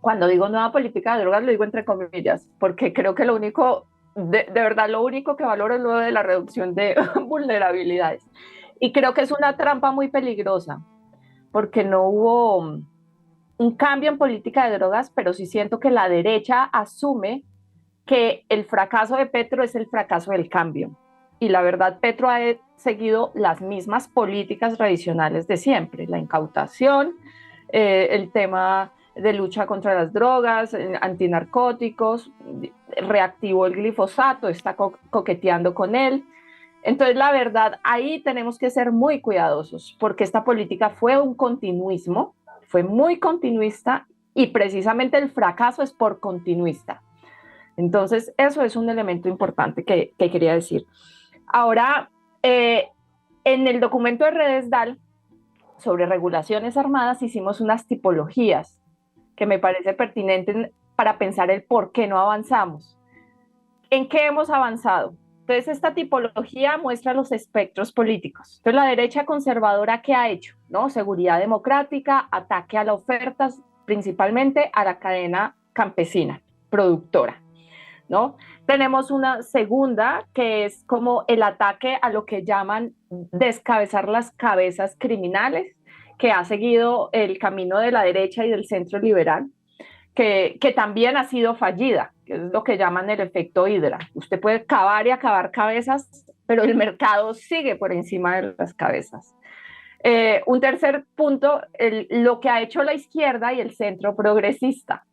cuando digo nueva política de drogas, lo digo entre comillas, porque creo que lo único, de verdad, lo único que valoro es lo de la reducción de vulnerabilidades. Y creo que es una trampa muy peligrosa, porque no hubo un cambio en política de drogas, pero sí siento que la derecha asume que el fracaso de Petro es el fracaso del cambio. Y la verdad, Petro ha seguido las mismas políticas tradicionales de siempre, la incautación, el tema de lucha contra las drogas, antinarcóticos, reactivó el glifosato, está coqueteando con él. Entonces, la verdad, ahí tenemos que ser muy cuidadosos, porque esta política fue un continuismo, fue muy continuista, y precisamente el fracaso es por continuista. Entonces, eso es un elemento importante que quería decir. Ahora, en el documento de Redesdal sobre regulaciones armadas hicimos unas tipologías que me parece pertinente para pensar el por qué no avanzamos. ¿En qué hemos avanzado? Entonces, esta tipología muestra los espectros políticos. Entonces, la derecha conservadora, ¿qué ha hecho? ¿No? Seguridad democrática, ataque a la oferta, principalmente a la cadena campesina, productora, ¿no? Tenemos una segunda, que es como el ataque a lo que llaman descabezar las cabezas criminales, que ha seguido el camino de la derecha y del centro liberal, que también ha sido fallida, que es lo que llaman el efecto Hidra. Usted puede cavar y acabar cabezas, pero el mercado sigue por encima de las cabezas. Un tercer punto, lo que ha hecho la izquierda y el centro progresista,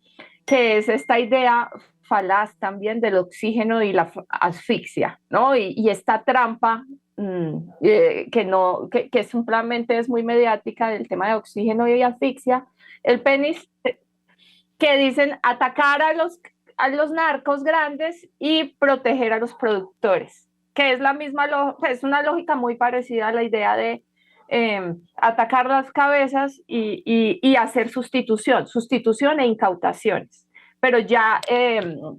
que es esta idea falaz también del oxígeno y la asfixia, ¿no? Y esta trampa que simplemente es muy mediática del tema de oxígeno y asfixia, el PENIS, que dicen atacar a los narcos grandes y proteger a los productores, que es la misma, es una lógica muy parecida a la idea de atacar las cabezas y hacer sustitución e incautaciones. Pero ya,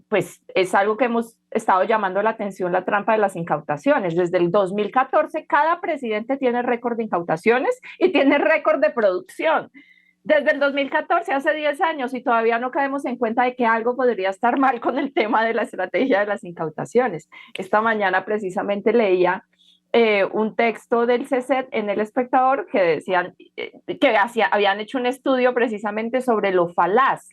pues es algo que hemos estado llamando la atención, la trampa de las incautaciones. Desde el 2014, cada presidente tiene récord de incautaciones y tiene récord de producción. Desde el 2014, hace 10 años, y todavía no caemos en cuenta de que algo podría estar mal con el tema de la estrategia de las incautaciones. Esta mañana precisamente leía un texto del CECET en El Espectador que decían que habían hecho un estudio precisamente sobre lo falaz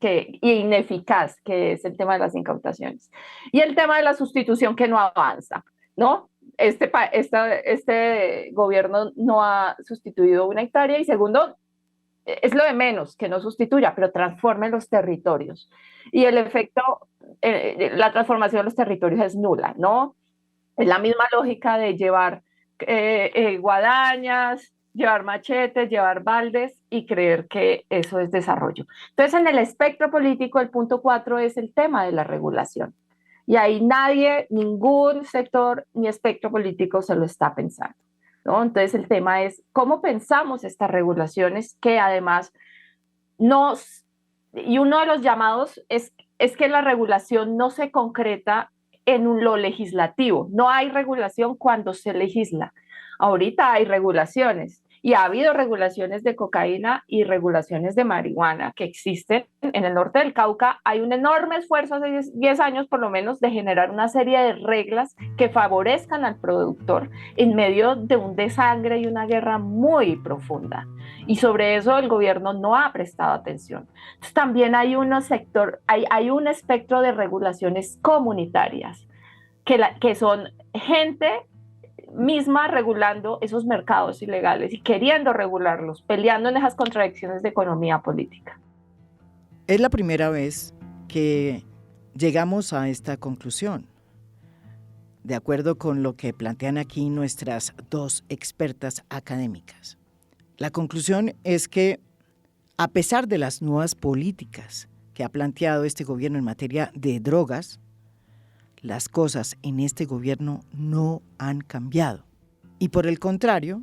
y ineficaz que es el tema de las incautaciones. Y el tema de la sustitución que no avanza, ¿no? Este gobierno no ha sustituido una hectárea, y segundo, es lo de menos que no sustituya, pero transforme los territorios. Y el efecto, la transformación de los territorios es nula, ¿no? Es la misma lógica de llevar guadañas, llevar machetes, llevar baldes y creer que eso es desarrollo. Entonces, en el espectro político, el punto 4 es el tema de la regulación. Y ahí nadie, ningún sector ni espectro político se lo está pensando, ¿no? Entonces, el tema es cómo pensamos estas regulaciones que además y uno de los llamados es que la regulación no se concreta en lo legislativo. No hay regulación cuando se legisla. Ahorita hay regulaciones, y ha habido regulaciones de cocaína y regulaciones de marihuana que existen en el norte del Cauca. Hay un enorme esfuerzo hace 10 años por lo menos de generar una serie de reglas que favorezcan al productor en medio de un desangre y una guerra muy profunda. Y sobre eso el gobierno no ha prestado atención. Entonces, también hay un espectro de regulaciones comunitarias que son gente misma regulando esos mercados ilegales y queriendo regularlos, peleando en esas contradicciones de economía política.
Es la primera vez que llegamos a esta conclusión, de acuerdo con lo que plantean aquí nuestras dos expertas académicas. La conclusión es que, a pesar de las nuevas políticas que ha planteado este gobierno en materia de drogas, las cosas en este gobierno no han cambiado. Y por el contrario,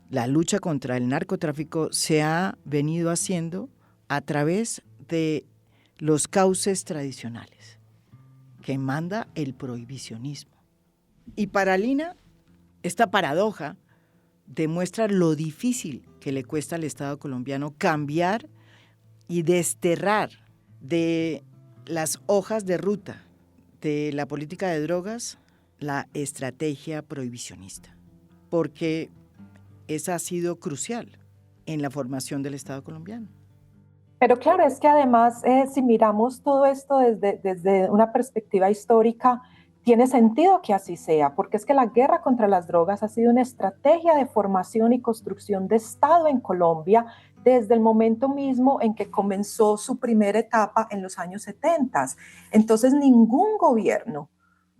la lucha contra el narcotráfico se ha venido haciendo a través de los cauces tradicionales, que manda el prohibicionismo. Y para Lina, esta paradoja demuestra lo difícil que le cuesta al Estado colombiano cambiar y desterrar de las hojas de ruta de la política de drogas la estrategia prohibicionista, porque esa ha sido crucial en la formación del Estado colombiano.
Pero claro, es que además, si miramos todo esto desde una perspectiva histórica, tiene sentido que así sea, porque es que la guerra contra las drogas ha sido una estrategia de formación y construcción de Estado en Colombia desde el momento mismo en que comenzó su primera etapa en los años 70. Entonces, ningún gobierno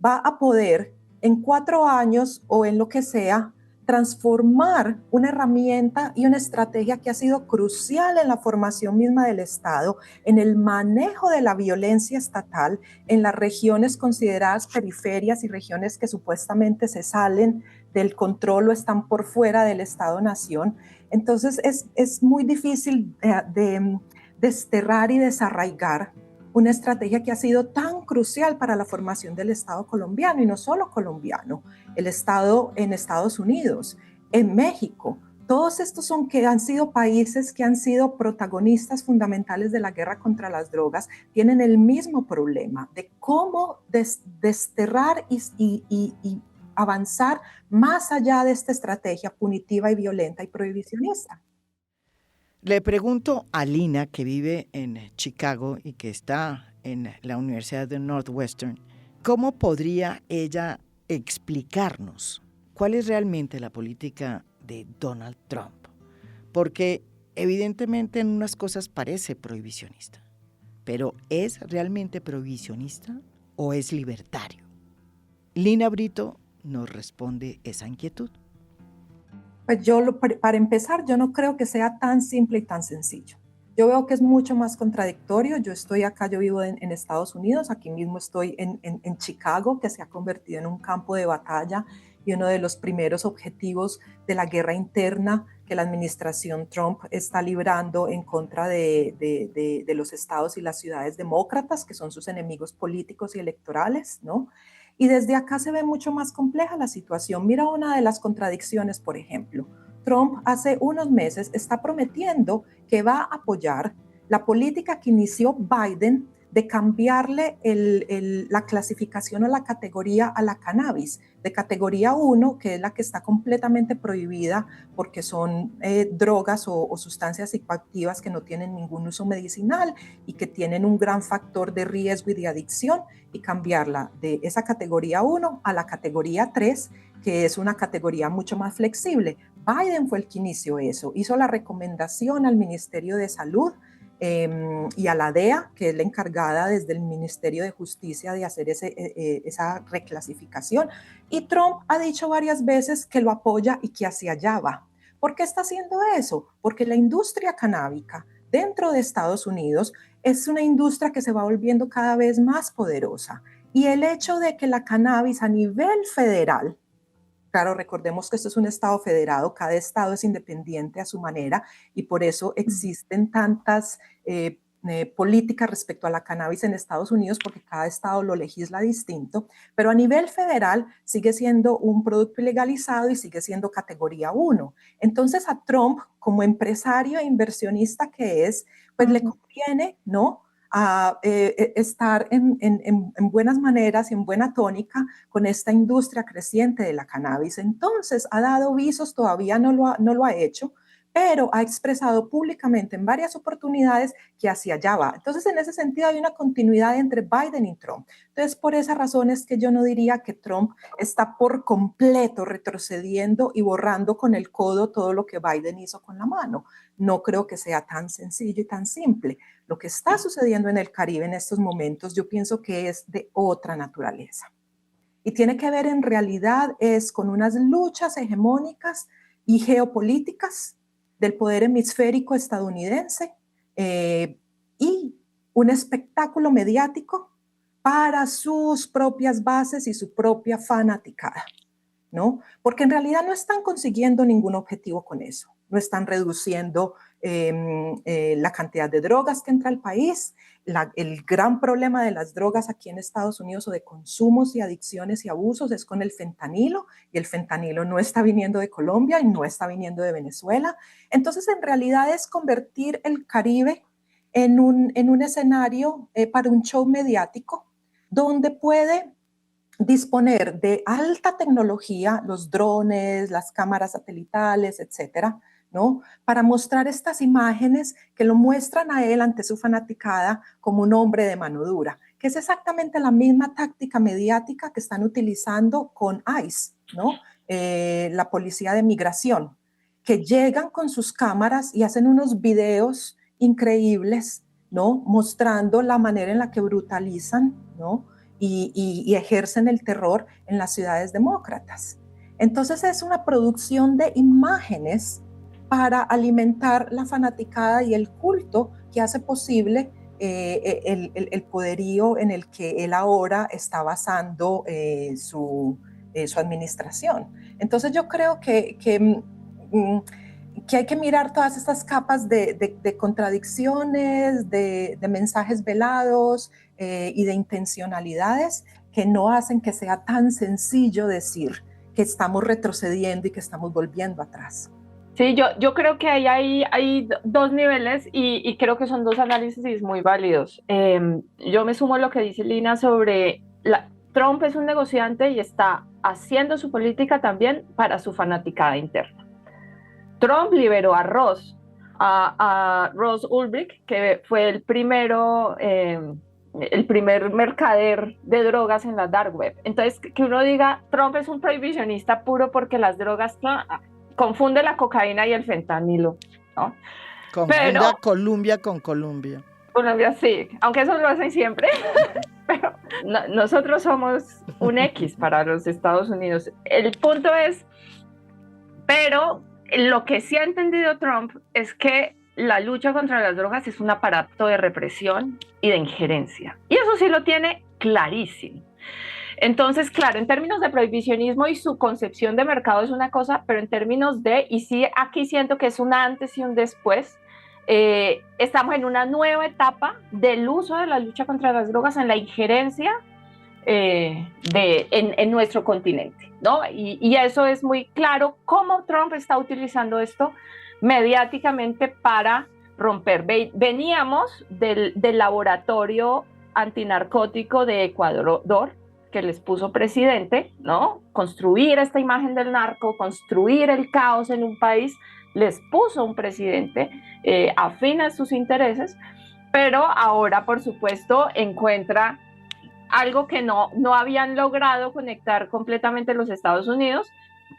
va a poder en 4 años o en lo que sea transformar una herramienta y una estrategia que ha sido crucial en la formación misma del Estado, en el manejo de la violencia estatal en las regiones consideradas periferias y regiones que supuestamente se salen del control o están por fuera del Estado-nación. Entonces es muy difícil de desterrar y desarraigar una estrategia que ha sido tan crucial para la formación del Estado colombiano, y no solo colombiano, el Estado en Estados Unidos, en México. Todos estos han sido países que han sido protagonistas fundamentales de la guerra contra las drogas, tienen el mismo problema de cómo desterrar y avanzar más allá de esta estrategia punitiva y violenta y prohibicionista.
Le pregunto a Lina, que vive en Chicago y que está en la Universidad de Northwestern, ¿cómo podría ella explicarnos cuál es realmente la política de Donald Trump? Porque evidentemente en unas cosas parece prohibicionista, pero ¿es realmente prohibicionista o es libertario? Lina Brito nos responde esa inquietud.
Pues para empezar, yo no creo que sea tan simple y tan sencillo. Yo veo que es mucho más contradictorio. Yo estoy acá, yo vivo en Estados Unidos, aquí mismo estoy en Chicago, que se ha convertido en un campo de batalla y uno de los primeros objetivos de la guerra interna que la administración Trump está librando en contra de los estados y las ciudades demócratas, que son sus enemigos políticos y electorales, ¿no? Y desde acá se ve mucho más compleja la situación. Mira una de las contradicciones, por ejemplo. Trump hace unos meses está prometiendo que va a apoyar la política que inició Biden de cambiarle la clasificación o la categoría a la cannabis, de categoría 1, que es la que está completamente prohibida porque son drogas o sustancias psicoactivas que no tienen ningún uso medicinal y que tienen un gran factor de riesgo y de adicción, y cambiarla de esa categoría 1 a la categoría 3, que es una categoría mucho más flexible. Biden fue el que inició eso, hizo la recomendación al Ministerio de Salud y a la DEA, que es la encargada desde el Ministerio de Justicia de hacer esa reclasificación. Y Trump ha dicho varias veces que lo apoya y que hacia allá va. ¿Por qué está haciendo eso? Porque la industria canábica dentro de Estados Unidos es una industria que se va volviendo cada vez más poderosa. Y el hecho de que la cannabis a nivel federal, claro, recordemos que esto es un estado federado, cada estado es independiente a su manera y por eso existen tantas políticas respecto a la cannabis en Estados Unidos, porque cada estado lo legisla distinto, pero a nivel federal sigue siendo un producto ilegalizado y sigue siendo categoría 1. Entonces a Trump, como empresario e inversionista que es, pues le conviene, ¿no?, a estar en buenas maneras y en buena tónica con esta industria creciente de la cannabis. Entonces, ha dado visos, todavía no lo ha hecho, pero ha expresado públicamente en varias oportunidades que hacia allá va. Entonces, en ese sentido, hay una continuidad entre Biden y Trump. Entonces, por esa razón es que yo no diría que Trump está por completo retrocediendo y borrando con el codo todo lo que Biden hizo con la mano. No creo que sea tan sencillo y tan simple. Lo que está sucediendo en el Caribe en estos momentos, yo pienso que es de otra naturaleza. Y tiene que ver en realidad es con unas luchas hegemónicas y geopolíticas del poder hemisférico estadounidense y un espectáculo mediático para sus propias bases y su propia fanaticada, ¿no? Porque en realidad no están consiguiendo ningún objetivo con eso. No están reduciendo la cantidad de drogas que entra al país, el gran problema de las drogas aquí en Estados Unidos o de consumos y adicciones y abusos es con el fentanilo, y el fentanilo no está viniendo de Colombia y no está viniendo de Venezuela. Entonces, en realidad es convertir el Caribe en un escenario para un show mediático donde puede disponer de alta tecnología, los drones, las cámaras satelitales, etcétera, ¿no? Para mostrar estas imágenes que lo muestran a él ante su fanaticada como un hombre de mano dura, que es exactamente la misma táctica mediática que están utilizando con ICE, ¿no? La policía de migración, que llegan con sus cámaras y hacen unos videos increíbles, ¿no? Mostrando la manera en la que brutalizan, ¿no? Y ejercen el terror en las ciudades demócratas. Entonces es una producción de imágenes para alimentar la fanaticada y el culto que hace posible el poderío en el que él ahora está basando su administración. Entonces yo creo que hay que mirar todas estas capas de contradicciones, de mensajes velados y de intencionalidades que no hacen que sea tan sencillo decir que estamos retrocediendo y que estamos volviendo atrás.
Sí, yo creo que hay dos niveles y creo que son dos análisis muy válidos. Yo me sumo a lo que dice Lina sobre Trump es un negociante y está haciendo su política también para su fanaticada interna. Trump liberó a Ross Ulbricht, que fue el primer mercader de drogas en la dark web. Entonces, que uno diga, Trump es un prohibicionista puro porque las drogas confunde la cocaína y el fentanilo, ¿no?
Confunda Colombia con Colombia.
Colombia sí, aunque eso lo hacen siempre, pero nosotros somos un X para los Estados Unidos. El punto es, pero lo que sí ha entendido Trump es que la lucha contra las drogas es un aparato de represión y de injerencia. Y eso sí lo tiene clarísimo. Entonces, claro, en términos de prohibicionismo y su concepción de mercado es una cosa, pero en términos y sí aquí siento que es un antes y un después, estamos en una nueva etapa del uso de la lucha contra las drogas en la injerencia en nuestro continente, ¿no? Y eso es muy claro cómo Trump está utilizando esto mediáticamente para romper. Veníamos del laboratorio antinarcótico de Ecuador, que les puso presidente, ¿no? Construir esta imagen del narco, construir el caos en un país, les puso un presidente afín a sus intereses, pero ahora, por supuesto, encuentra algo que no habían logrado conectar completamente los Estados Unidos,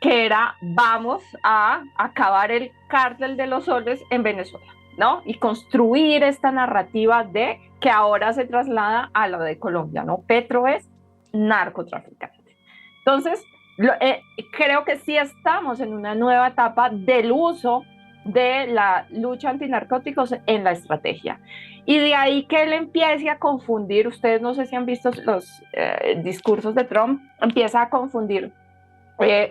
que era vamos a acabar el cártel de los soles en Venezuela, ¿no? Y construir esta narrativa de que ahora se traslada a la de Colombia, ¿no? Petro es narcotraficante. Entonces, creo que sí estamos en una nueva etapa del uso de la lucha antinarcóticos en la estrategia. Y de ahí que él empiece a confundir, ustedes no sé si han visto los discursos de Trump, empieza a confundir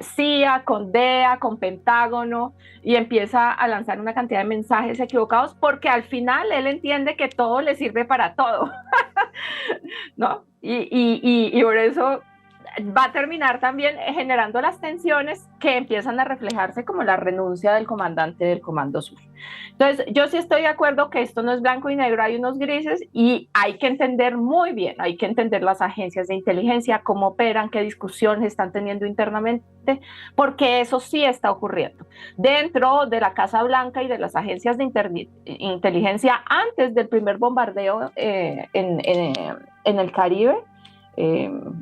CIA con DEA, con Pentágono, y empieza a lanzar una cantidad de mensajes equivocados, porque al final él entiende que todo le sirve para todo, ¿no? Y por eso va a terminar también generando las tensiones que empiezan a reflejarse como la renuncia del comandante del Comando Sur. Entonces, yo sí estoy de acuerdo que esto no es blanco y negro, hay unos grises y hay que entender muy bien, hay que entender las agencias de inteligencia, cómo operan, qué discusiones están teniendo internamente, porque eso sí está ocurriendo. Dentro de la Casa Blanca y de las agencias de inteligencia, antes del primer bombardeo en el Caribe,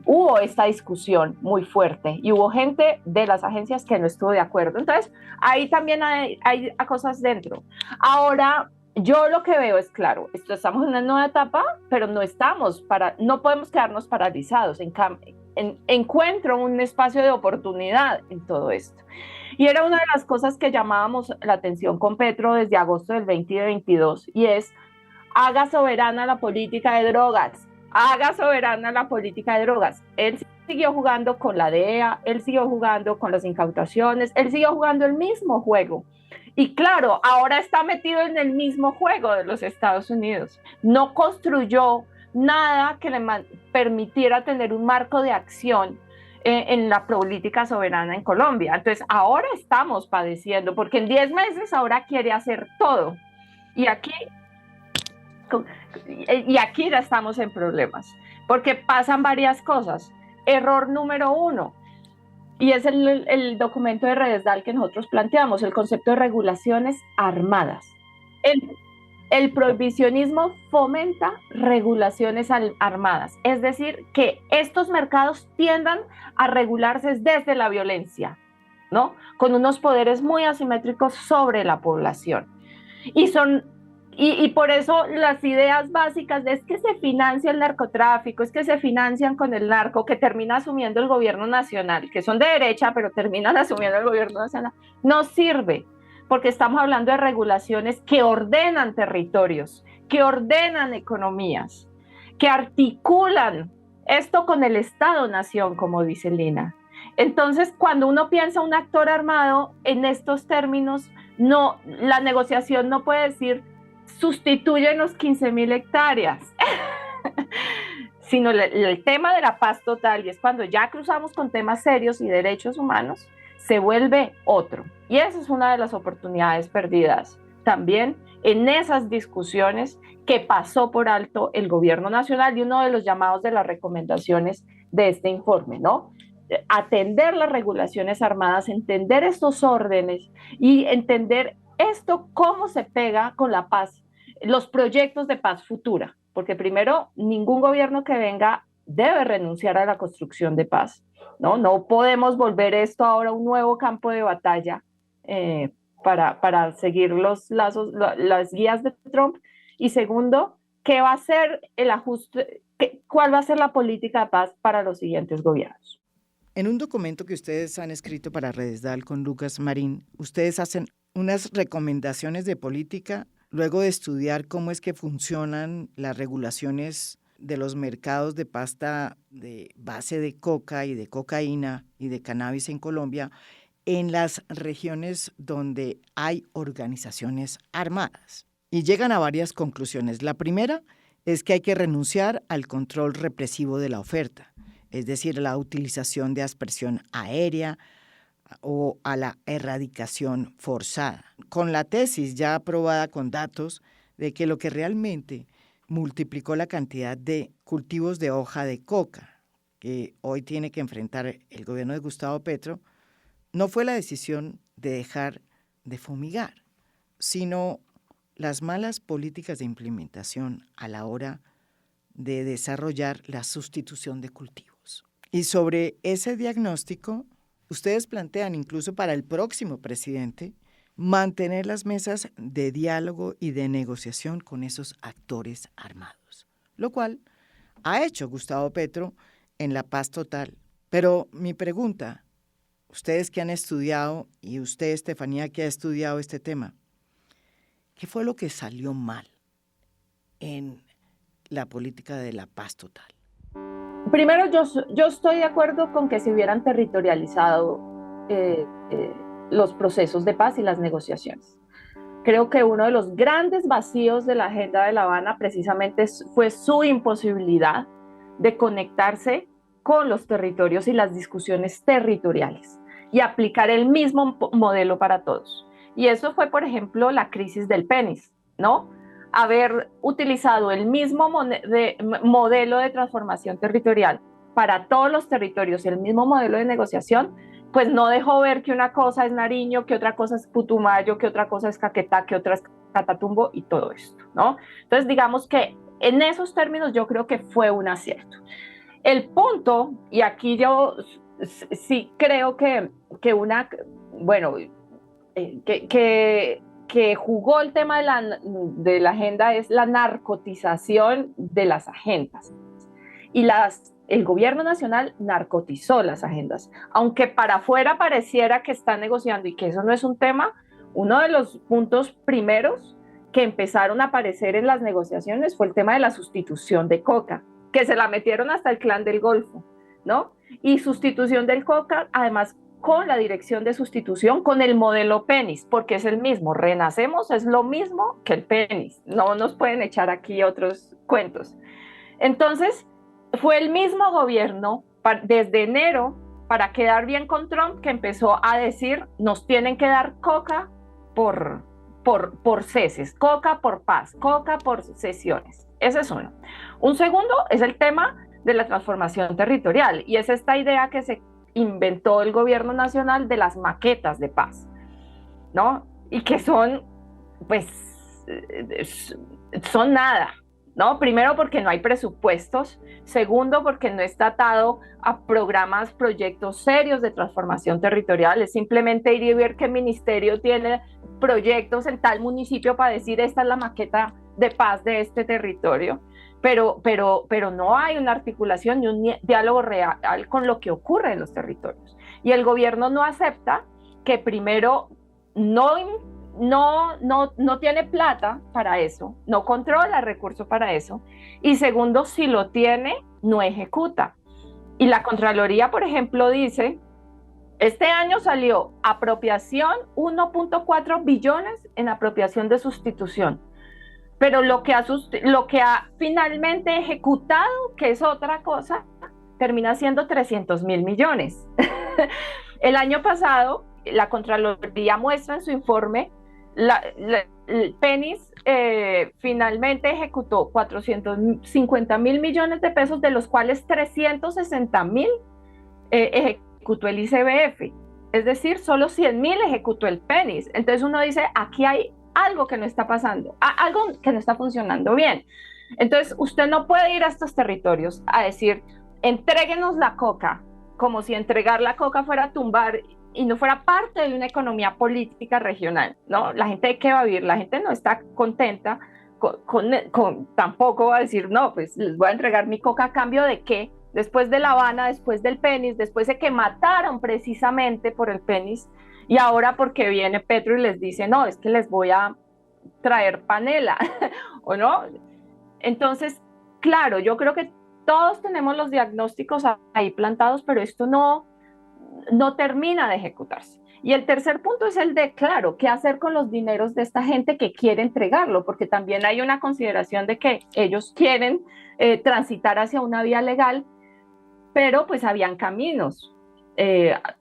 hubo esta discusión muy fuerte y hubo gente de las agencias que no estuvo de acuerdo. Entonces, ahí también hay cosas dentro. Ahora, yo lo que veo es claro, estamos en una nueva etapa, pero no podemos quedarnos paralizados. Encuentro un espacio de oportunidad en todo esto. Y era una de las cosas que llamábamos la atención con Petro desde agosto del 2022, y es: haga soberana la política de drogas. Haga soberana la política de drogas. Él siguió jugando con la DEA, él siguió jugando con las incautaciones, él siguió jugando el mismo juego. Y claro, ahora está metido en el mismo juego de los Estados Unidos. No construyó nada que le permitiera tener un marco de acción en la política soberana en Colombia. Entonces, ahora estamos padeciendo, porque en 10 meses ahora quiere hacer todo. Y aquí ya estamos en problemas, porque pasan varias cosas. Error número 1, y es el documento de Redesdal que nosotros planteamos, el concepto de regulaciones armadas. El prohibicionismo fomenta regulaciones armadas, es decir, que estos mercados tiendan a regularse desde la violencia, ¿no? Con unos poderes muy asimétricos sobre la población. Y por eso las ideas básicas de es que se financia el narcotráfico, es que se financian con el narco, que termina asumiendo el gobierno nacional, que son de derecha, pero terminan asumiendo el gobierno nacional, no sirve, porque estamos hablando de regulaciones que ordenan territorios, que ordenan economías, que articulan esto con el Estado-nación, como dice Lina. Entonces, cuando uno piensa un actor armado en estos términos, no, la negociación no puede decir sustituyenos 15.000 hectáreas, sino el tema de la paz total, y es cuando ya cruzamos con temas serios y derechos humanos, se vuelve otro. Y esa es una de las oportunidades perdidas también en esas discusiones que pasó por alto el gobierno nacional, y uno de los llamados de las recomendaciones de este informe, ¿no? Atender las regulaciones armadas, entender estos órdenes y entender esto cómo se pega con la paz, los proyectos de paz futura, porque primero, ningún gobierno que venga debe renunciar a la construcción de paz, ¿no? No podemos volver esto ahora un nuevo campo de batalla para seguir los lazos, las guías de Trump. Y segundo, ¿qué va a ser el ajuste? ¿Cuál va a ser la política de paz para los siguientes gobiernos?
En un documento que ustedes han escrito para Redesdal con Lucas Marín, ustedes hacen unas recomendaciones de política luego de estudiar cómo es que funcionan las regulaciones de los mercados de pasta de base de coca y de cocaína y de cannabis en Colombia en las regiones donde hay organizaciones armadas. Y llegan a varias conclusiones. La primera es que hay que renunciar al control represivo de la oferta, es decir, la utilización de aspersión aérea o a la erradicación forzada, con la tesis ya aprobada con datos de que lo que realmente multiplicó la cantidad de cultivos de hoja de coca que hoy tiene que enfrentar el gobierno de Gustavo Petro no fue la decisión de dejar de fumigar, sino las malas políticas de implementación a la hora de desarrollar la sustitución de cultivos. Y sobre ese diagnóstico, ustedes plantean incluso para el próximo presidente mantener las mesas de diálogo y de negociación con esos actores armados, lo cual ha hecho Gustavo Petro en la paz total. Pero mi pregunta, ustedes que han estudiado, y usted, Estefanía, que ha estudiado este tema, ¿qué fue lo que salió mal en la política de la paz total?
Primero, yo estoy de acuerdo con que se hubieran territorializado los procesos de paz y las negociaciones. Creo que uno de los grandes vacíos de la agenda de La Habana precisamente fue su imposibilidad de conectarse con los territorios y las discusiones territoriales y aplicar el mismo modelo para todos. Y eso fue, por ejemplo, la crisis del PENIS, ¿no? Haber utilizado el mismo modelo de transformación territorial para todos los territorios y el mismo modelo de negociación, pues no dejó ver que una cosa es Nariño, que otra cosa es Putumayo, que otra cosa es Caquetá, que otra es Catatumbo y todo esto, ¿no? Entonces, digamos que en esos términos yo creo que fue un acierto. El punto, y aquí yo sí creo que jugó el tema de la agenda es la narcotización de las agendas. Y el gobierno nacional narcotizó las agendas. Aunque para afuera pareciera que está negociando y que eso no es un tema, uno de los puntos primeros que empezaron a aparecer en las negociaciones fue el tema de la sustitución de coca, que se la metieron hasta el Clan del Golfo, ¿no? Y sustitución del COCA, además con la dirección de sustitución, con el modelo PENIS, porque es el mismo, Renacemos es lo mismo que el PENIS, no nos pueden echar aquí otros cuentos. Entonces, fue el mismo gobierno desde enero, para quedar bien con Trump, que empezó a decir, nos tienen que dar COCA por ceses, COCA por paz, COCA por cesiones. Ese es uno. Un segundo es el tema de la transformación territorial, y es esta idea que se inventó el gobierno nacional de las maquetas de paz, ¿no? Y que son, pues, son nada, ¿no? Primero porque no hay presupuestos, segundo porque no está atado a programas, proyectos serios de transformación territorial, es simplemente ir y ver qué ministerio tiene proyectos en tal municipio para decir esta es la maqueta de paz de este territorio, pero no hay una articulación ni un diálogo real con lo que ocurre en los territorios. Y el gobierno no acepta que primero no tiene plata para eso, no controla recursos para eso, y segundo, si lo tiene, no ejecuta. Y la Contraloría, por ejemplo, dice, este año salió apropiación 1.4 billones en apropiación de sustitución, pero lo que ha finalmente ejecutado, que es otra cosa, termina siendo 300.000 millones. El año pasado, la Contraloría muestra en su informe, el PENIS finalmente ejecutó 450.000 millones de pesos, de los cuales 360.000 ejecutó el ICBF. Es decir, solo 100.000 ejecutó el PENIS. Entonces uno dice, aquí hay algo que no está pasando, algo que no está funcionando bien. Entonces usted no puede ir a estos territorios a decir, entréguenos la coca, como si entregar la coca fuera a tumbar y no fuera parte de una economía política regional, ¿no? La gente de qué va a vivir, la gente no está contenta tampoco va a decir, no, pues les voy a entregar mi coca a cambio de qué, después de La Habana, después del PENIS, después de que mataron precisamente por el PENIS, y ahora porque viene Petro y les dice, no, es que les voy a traer panela, ¿o no? Entonces, claro, yo creo que todos tenemos los diagnósticos ahí plantados, pero esto no termina de ejecutarse. Y el tercer punto es el de, claro, ¿qué hacer con los dineros de esta gente que quiere entregarlo? Porque también hay una consideración de que ellos quieren transitar hacia una vía legal, pero pues habían caminos.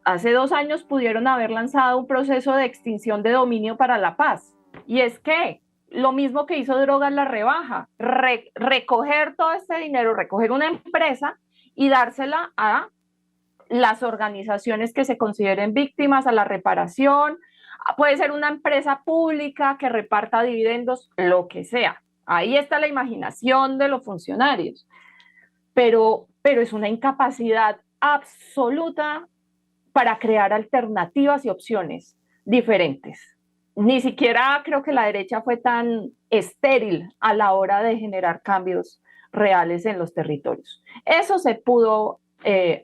Hace 2 años pudieron haber lanzado un proceso de extinción de dominio para la paz. Y es que lo mismo que hizo Drogas la rebaja, recoger todo este dinero, recoger una empresa y dársela a las organizaciones que se consideren víctimas, a la reparación, puede ser una empresa pública que reparta dividendos, lo que sea. Ahí está la imaginación de los funcionarios. Pero es una incapacidad absoluta para crear alternativas y opciones diferentes. Ni siquiera creo que la derecha fue tan estéril a la hora de generar cambios reales en los territorios. Eso se pudo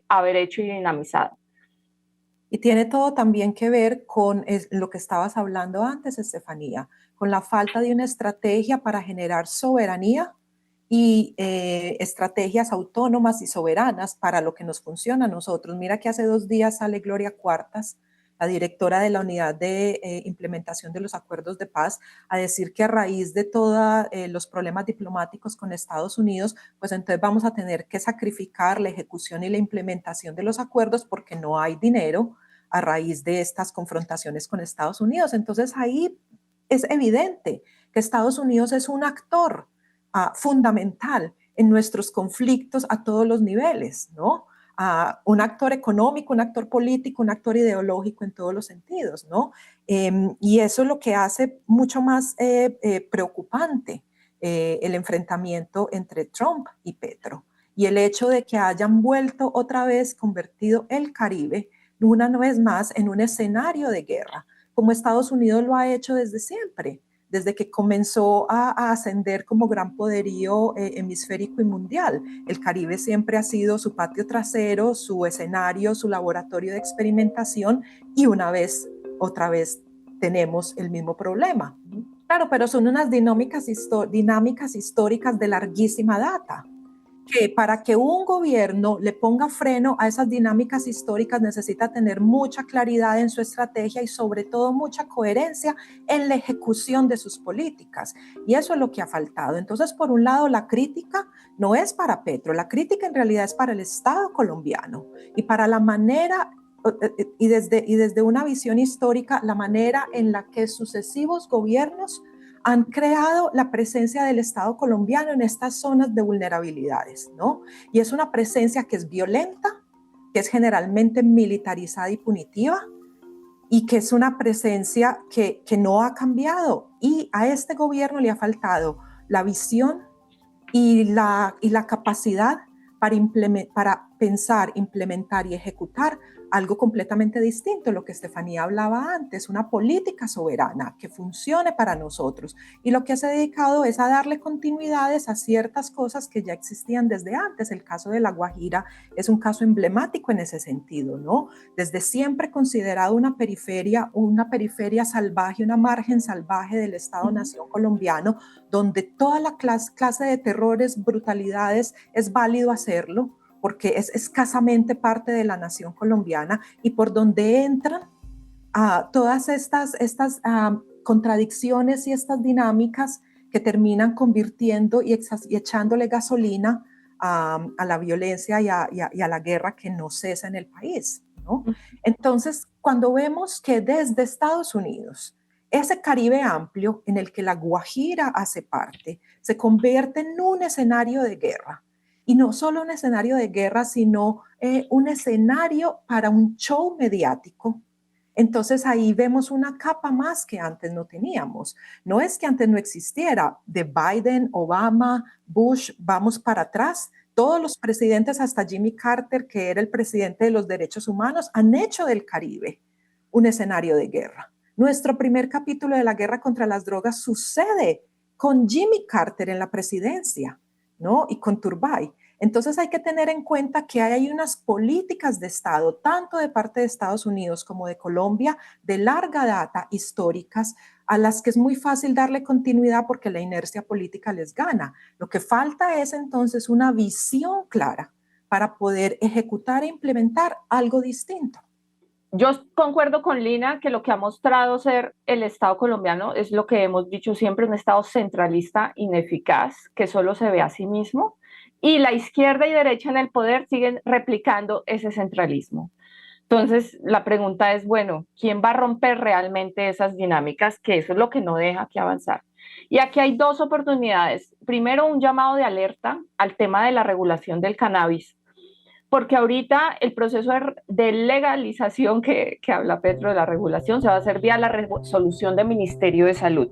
haber hecho y dinamizado.
Y tiene todo también que ver con lo que estabas hablando antes, Estefanía, con la falta de una estrategia para generar soberanía y estrategias autónomas y soberanas para lo que nos funciona a nosotros. Mira que hace 2 días sale Gloria Cuartas, la directora de la Unidad de Implementación de los Acuerdos de Paz, a decir que a raíz de todos los problemas diplomáticos con Estados Unidos, pues entonces vamos a tener que sacrificar la ejecución y la implementación de los acuerdos porque no hay dinero a raíz de estas confrontaciones con Estados Unidos. Entonces ahí es evidente que Estados Unidos es un actor fundamental en nuestros conflictos a todos los niveles, ¿no? Un actor económico, un actor político, un actor ideológico en todos los sentidos, ¿no? Y eso es lo que hace mucho más preocupante el enfrentamiento entre Trump y Petro. Y el hecho de que hayan vuelto otra vez, convertido el Caribe una vez más en un escenario de guerra, como Estados Unidos lo ha hecho desde siempre, desde que comenzó a ascender como gran poderío hemisférico y mundial. El Caribe siempre ha sido su patio trasero, su escenario, su laboratorio de experimentación, y otra vez tenemos el mismo problema. Claro, pero son unas dinámicas históricas de larguísima data. que para que un gobierno le ponga freno a esas dinámicas históricas necesita tener mucha claridad en su estrategia y sobre todo mucha coherencia en la ejecución de sus políticas. Y eso es lo que ha faltado. Entonces, por un lado, la crítica no es para Petro, la crítica en realidad es para el Estado colombiano y para la manera, y desde una visión histórica, la manera en la que sucesivos gobiernos han creado la presencia del Estado colombiano en estas zonas de vulnerabilidades, ¿no? Y es una presencia que es violenta, que es generalmente militarizada y punitiva, y que es una presencia que no ha cambiado. Y a este gobierno le ha faltado la visión y la capacidad para pensar, implementar y ejecutar algo completamente distinto, lo que Estefanía hablaba antes, una política soberana que funcione para nosotros. Y lo que se ha dedicado es a darle continuidades a ciertas cosas que ya existían desde antes. El caso de La Guajira es un caso emblemático en ese sentido, ¿no? Desde siempre considerado una periferia salvaje, una margen salvaje del Estado-Nación colombiano, donde toda la clase de terrores, brutalidades, es válido hacerlo, porque es escasamente parte de la nación colombiana y por donde entran todas estas contradicciones y estas dinámicas que terminan convirtiendo y echándole gasolina a la violencia y a la guerra que no cesa en el país, ¿no? Entonces, cuando vemos que desde Estados Unidos, ese Caribe amplio en el que La Guajira hace parte, se convierte en un escenario de guerra. Y no solo un escenario de guerra, sino un escenario para un show mediático. Entonces ahí vemos una capa más que antes no teníamos. No es que antes no existiera. De Biden, Obama, Bush, vamos para atrás. Todos los presidentes, hasta Jimmy Carter, que era el presidente de los derechos humanos, han hecho del Caribe un escenario de guerra. Nuestro primer capítulo de la guerra contra las drogas sucede con Jimmy Carter en la presidencia, ¿no? Y con Turbay. Entonces hay que tener en cuenta que hay unas políticas de Estado, tanto de parte de Estados Unidos como de Colombia, de larga data, históricas, a las que es muy fácil darle continuidad porque la inercia política les gana. Lo que falta es entonces una visión clara para poder ejecutar e implementar algo distinto.
Yo concuerdo con Lina que lo que ha mostrado ser el Estado colombiano es lo que hemos dicho siempre, un Estado centralista, ineficaz, que solo se ve a sí mismo, y la izquierda y derecha en el poder siguen replicando ese centralismo. Entonces, la pregunta es, bueno, ¿quién va a romper realmente esas dinámicas? Que eso es lo que no deja que avanzar. Y aquí hay dos oportunidades. Primero, un llamado de alerta al tema de la regulación del cannabis, porque ahorita el proceso de legalización que habla Petro de la regulación se va a hacer vía la resolución del Ministerio de Salud.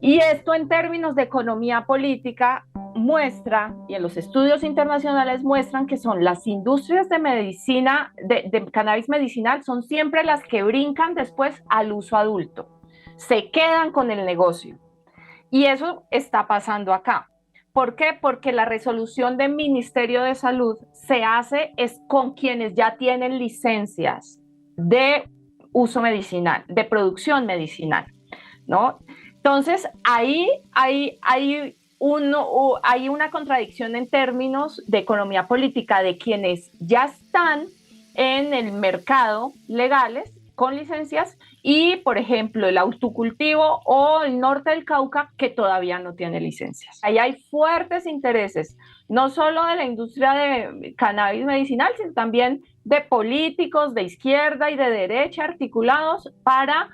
Y esto en términos de economía política muestra, y en los estudios internacionales muestran que son las industrias de medicina, de cannabis medicinal, son siempre las que brincan después al uso adulto. Se quedan con el negocio. Y eso está pasando acá. ¿Por qué? Porque la resolución del Ministerio de Salud se hace es con quienes ya tienen licencias de uso medicinal, de producción medicinal, ¿no? Entonces, ahí hay una contradicción en términos de economía política de quienes ya están en el mercado legales con licencias y, por ejemplo, el autocultivo o el norte del Cauca que todavía no tiene licencias. Ahí hay fuertes intereses, no solo de la industria de cannabis medicinal, sino también de políticos de izquierda y de derecha articulados para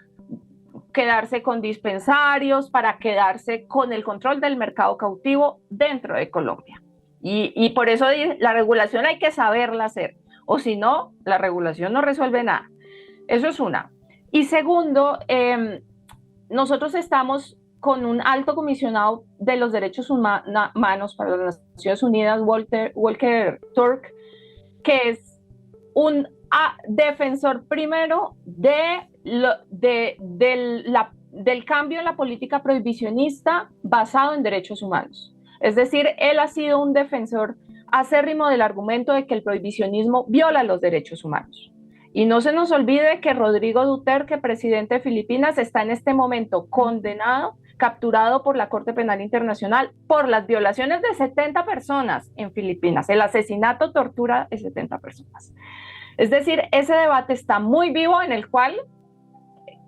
quedarse con dispensarios, para quedarse con el control del mercado cautivo dentro de Colombia. Y por eso la regulación hay que saberla hacer, o si no, la regulación no resuelve nada. Eso es una. Y segundo, nosotros estamos con un alto comisionado de los derechos humanos para las Naciones Unidas, Volker Turk, que es un defensor primero del cambio en la política prohibicionista basado en derechos humanos. Es decir, él ha sido un defensor acérrimo del argumento de que el prohibicionismo viola los derechos humanos. Y no se nos olvide que Rodrigo Duterte, presidente de Filipinas, está en este momento condenado capturado por la Corte Penal Internacional por las violaciones de 70 personas en Filipinas, el asesinato, tortura de 70 personas. Es decir, ese debate está muy vivo, en el cual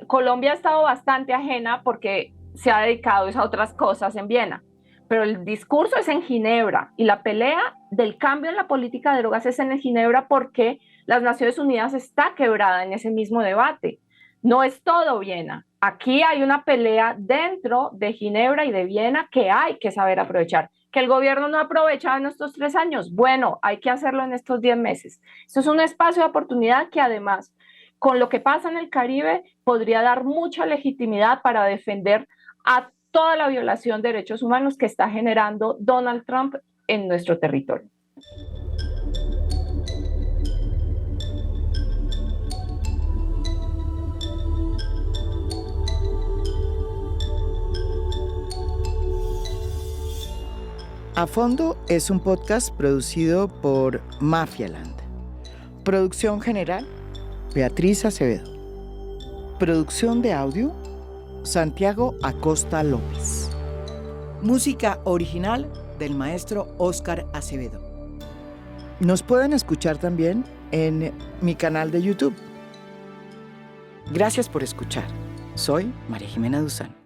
Colombia ha estado bastante ajena porque se ha dedicado a otras cosas en Viena. Pero el discurso es en Ginebra y la pelea del cambio en la política de drogas es en Ginebra porque las Naciones Unidas está quebrada en ese mismo debate. No es todo Viena. Aquí hay una pelea dentro de Ginebra y de Viena que hay que saber aprovechar. Que el gobierno no ha aprovechado en estos 3 años. Bueno, hay que hacerlo en estos 10 meses. Esto es un espacio de oportunidad que además, con lo que pasa en el Caribe, podría dar mucha legitimidad para defender a toda la violación de derechos humanos que está generando Donald Trump en nuestro territorio.
A Fondo es un podcast producido por Mafialand. Producción general, Beatriz Acevedo. Producción de audio, Santiago Acosta López. Música original del maestro Óscar Acevedo. Nos pueden escuchar también en mi canal de YouTube. Gracias por escuchar. Soy María Jimena Duzán.